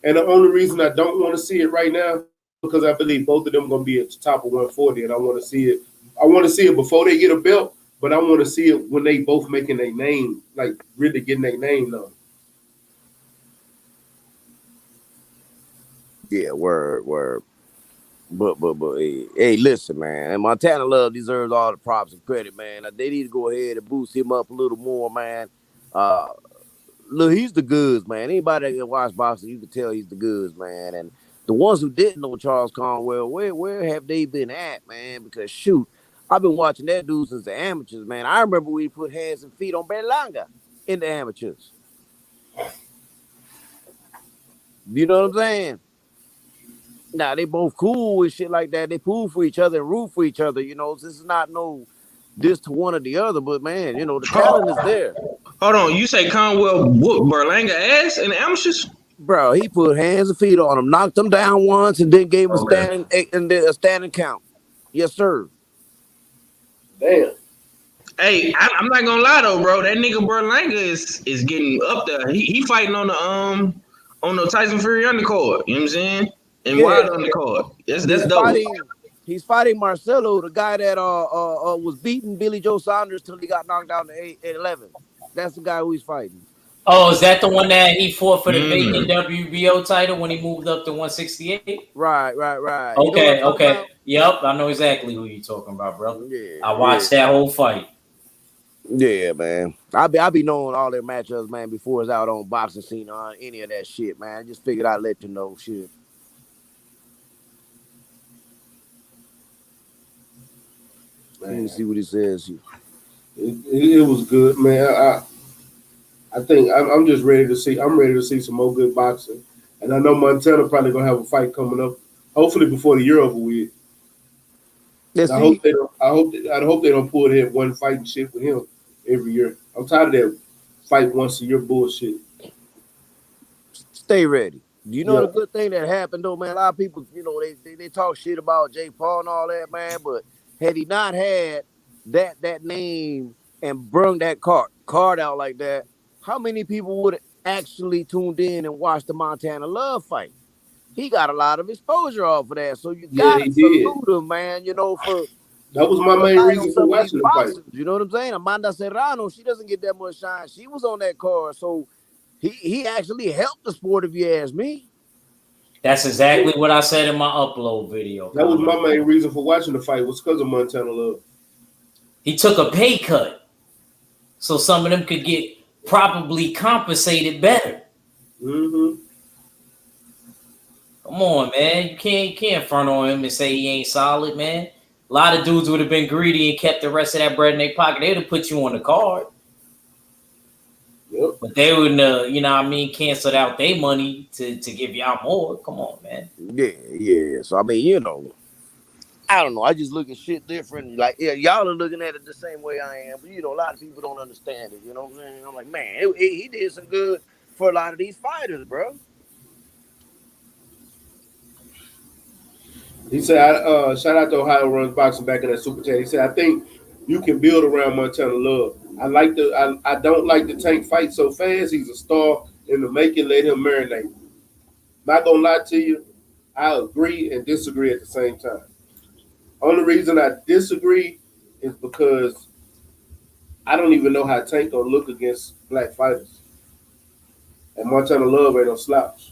And the only reason I don't want to see it right now because I believe both of them are gonna be at the top of 140, and I want to see it. I want to see it before they get a belt, but I want to see it when they both making their name, like really getting their name known. Yeah, word. But hey, listen, man. And Montana Love deserves all the props and credit, man. They need to go ahead and boost him up a little more, man. Look, he's the goods, man. Anybody that can watch boxing, you can tell he's the goods, man. And the ones who didn't know Charles Conwell, where have they been at, man? Because shoot, I've been watching that dude since the amateurs, man. I remember we put hands and feet on Berlanga in the amateurs. You know what I'm saying? Now they both cool and shit like that. They pull for each other and root for each other. You know, this is not no this to one or the other, but man, you know the talent is there. Hold on, you say Conwell whooped Berlanga ass in the amateurs? Bro, he put hands and feet on him, knocked him down once, and then gave him a standing count. Yes, sir. Damn. Hey, I'm not gonna lie though, bro. That nigga Berlanga is getting up there. He fighting on the Tyson Fury undercard. You know what I'm saying? And Wild undercard. That's dope. He's fighting Marcelo, the guy that was beating Billy Joe Saunders till he got knocked out in 11. That's the guy who he's fighting. Oh, is that the one that he fought for the vacant WBO title when he moved up to 168? Right. Okay, okay. Yep, I know exactly who you're talking about, brother. Yeah, I watched that whole fight. Yeah, man. I be knowing all their matchups, man, before it's out on boxing scene on any of that shit, man. I just figured I'd let you know shit. Let me see what he says here. It was good, man. I think I'm just ready to see. I'm ready to see some more good boxing, and I know Montana probably gonna have a fight coming up. Hopefully before the year over with. I hope they don't pull that one fighting shit with him every year. I'm tired of that fight once a year bullshit. Stay ready. You know the good thing that happened though, man. A lot of people, you know, they talk shit about Jake Paul and all that, man. But had he not had that name and brung that card out like that, how many people would have actually tuned in and watched the Montana Love fight? He got a lot of exposure off of that, so you gotta salute him, man. You know, for that was my main reason for watching the fight. You know what I'm saying? Amanda Serrano, she doesn't get that much shine. She was on that card, so he actually helped the sport, if you ask me. That's exactly what I said in my upload video. That was my main reason for watching the fight was because of Montana Love. He took a pay cut, so some of them could get probably compensated better. Mm-hmm. Come on, man. You can't front on him and say he ain't solid, man. A lot of dudes would have been greedy and kept the rest of that bread in their pocket. They would have put you on the card. Yep. But they wouldn't, you know what I mean, canceled out their money to give y'all more. Come on, man. Yeah. So, I mean, you know, I don't know. I just look at shit different. Like, yeah, y'all are looking at it the same way I am. But, you know, a lot of people don't understand it. You know what I'm saying? I'm like, man, he did some good for a lot of these fighters, bro. He said, shout out to Ohio Runs Boxing back in that super chat. He said, I think you can build around Montana Love. I don't like the Tank fight so fast. He's a star in the making. Let him marinate. Not gonna lie to you, I agree and disagree at the same time. Only reason I disagree is because I don't even know how Tank gonna look against black fighters. And Montana Love ain't no slouch.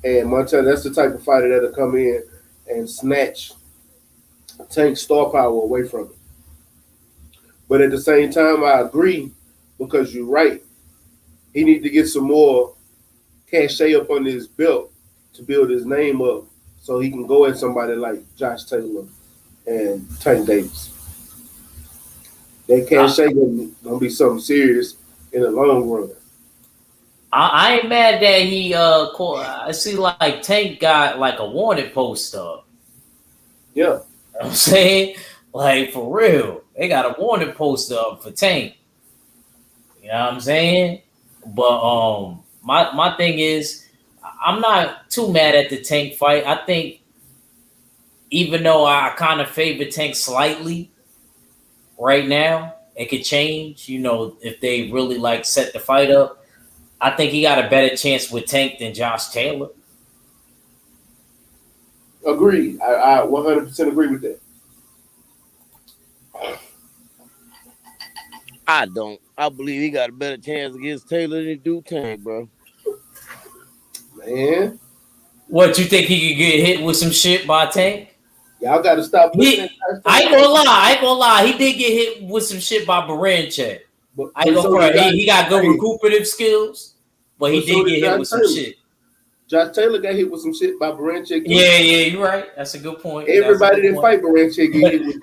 And Montana, that's the type of fighter that'll come in and snatch Tank's star power away from him. But at the same time, I agree because you're right. He needs to get some more cachet up under his belt to build his name up so he can go at somebody like Josh Taylor and Tank Davis. That cachet gonna be something serious in the long run. I ain't mad that he I see like Tank got like a wanted post up. Yeah. You know what I'm saying? Like for real. They got a wanted post up for Tank. You know what I'm saying? But my thing is I'm not too mad at the Tank fight. I think even though I kind of favor Tank slightly right now, it could change, you know, if they really like set the fight up. I think he got a better chance with Tank than Josh Taylor. Agreed. I 100% agree with that. I don't. I believe he got a better chance against Taylor than he do Tank, bro. Man. What, you think he could get hit with some shit by Tank? Y'all got to stop listening. I ain't gonna lie. He did get hit with some shit by Baranchek. I ain't gonna front. He got good recuperative skills, but he did get hit with some shit. Josh Taylor got hit with some shit by Baranchek. Yeah, you're right. That's a good point. Everybody that fight Baranchek get hit with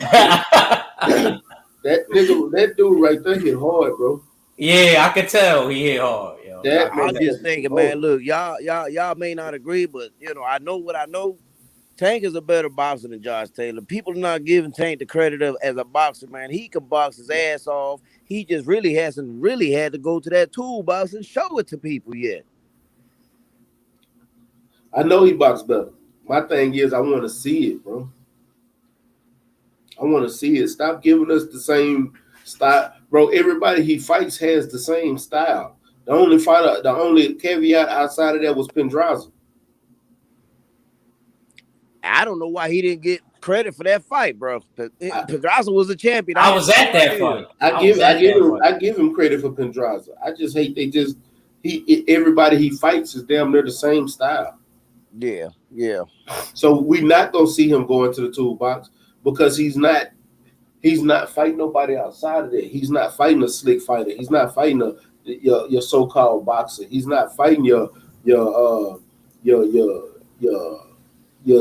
that nigga, that dude right there hit hard, bro. Yeah, I could tell he hit hard. Yo. I'm just thinking, man. Look, y'all may not agree, but you know, I know what I know. Tank is a better boxer than Josh Taylor. People are not giving Tank the credit of as a boxer, man. He can box his ass off. He just really hasn't had to go to that toolbox and show it to people yet. I know he boxes better. My thing is, I want to see it, bro. I want to see it. Stop giving us the same style, bro. Everybody he fights has the same style. The only caveat outside of that was Pendraza. I don't know why he didn't get credit for that fight, bro. Pendraza was a champion. I was at that fight. I give him credit for Pendraza. I just hate everybody he fights is damn near the same style. Yeah. So we're not gonna see him go into the toolbox because he's not fighting nobody outside of that. He's not fighting a slick fighter. He's not fighting your so-called boxer. He's not fighting your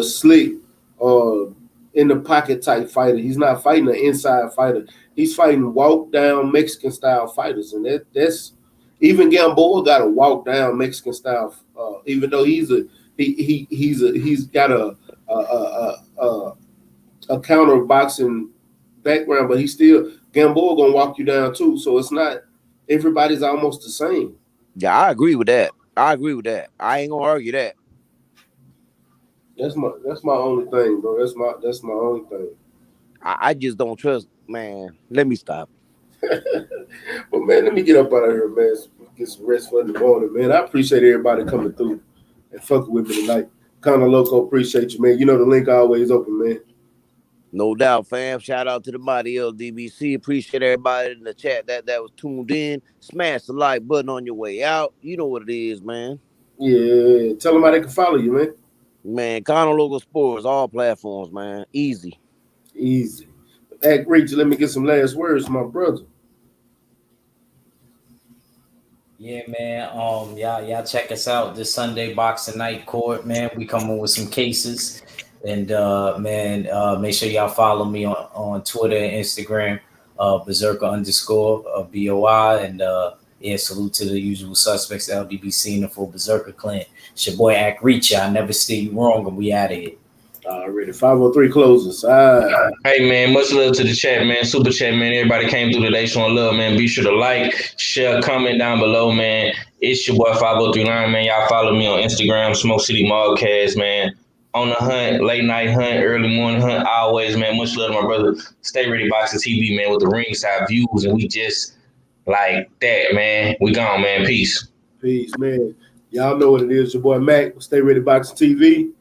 slick in the pocket type fighter. He's not fighting an inside fighter. He's fighting walk down Mexican style fighters, and that's even Gamboa got a walk down Mexican style. Even though he's got a counter boxing background, but Gamboa gonna walk you down too. So it's not everybody's almost the same. Yeah, I agree with that. I ain't gonna argue that. That's my only thing, bro. That's my only thing. I just don't trust, man. Let me stop. But man, let me get up out of here, man. Get some rest for the morning, man. I appreciate everybody coming through and fucking with me tonight. Kinda Loco, appreciate you, man. You know the link always open, man. No doubt, fam. Shout out to the mighty LDBC. Appreciate everybody in the chat that was tuned in. Smash the like button on your way out. You know what it is, man. Yeah. Tell them how they can follow you, man. Man, Conor Logo Sports, all platforms, man. Easy. Act Reach, let me get some last words, my brother. Yeah, man. Y'all check us out this Sunday Boxing Night Court, man. We coming with some cases. And make sure y'all follow me on Twitter and Instagram, Berserker_ BOI. And salute to the usual suspects, LDBC and the full Berserker clan. It's your boy Act Reach. I never steer you wrong, and we out of here. Already 503 closes. Hey man, much love to the chat, man. Super chat, man. Everybody came through today showing love, man. Be sure to like, share, comment down below, man. It's your boy 503 Line, man. Y'all follow me on Instagram, Smoke City Mallcast, man. On the hunt, late night hunt, early morning hunt, always, man. Much love to my brother. Stay Ready Boxing TV, man, with the ringside views, and we just like that, man. We gone, man. Peace. Peace, man. Y'all know what it is. Your boy Mac, Stay Ready Boxing TV.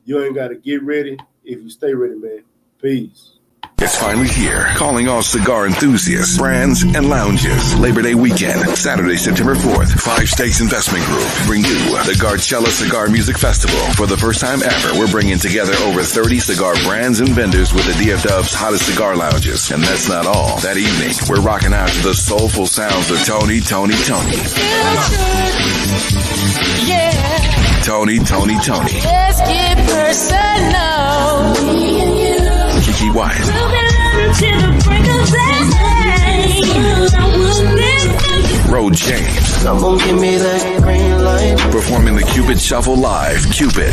You ain't got to get ready if you stay ready, man. Peace. It's finally here, calling all cigar enthusiasts, brands, and lounges. Labor Day weekend, Saturday, September 4th, Five Stakes Investment Group bring you the Garcella Cigar Music Festival. For the first time ever, we're bringing together over 30 cigar brands and vendors with the DFW's hottest cigar lounges. And that's not all. That evening, we're rocking out to the soulful sounds of Tony. Yeah. Tony. Let's get personal. Me and you. Kiki White. We'll be loving till the break of day. Road James. Come on, give me that green light. Performing the Cupid Shuffle live. Cupid.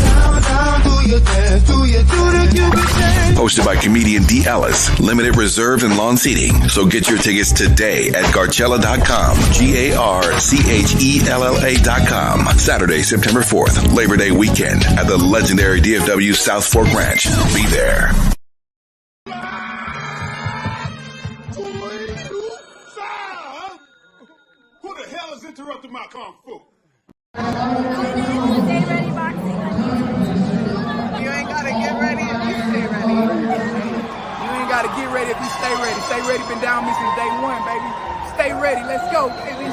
Hosted by comedian D. Ellis. Limited reserved and lawn seating. So get your tickets today at Garcella.com. GARCHELLA.com. Saturday, September 4th, Labor Day weekend at the legendary DFW South Fork Ranch. Be there. Who the hell is interrupting my kung fu? You ain't gotta get ready if you stay ready. You ain't gotta get ready if you stay ready. Stay ready been down with me since day one, baby. Stay ready, let's go, baby.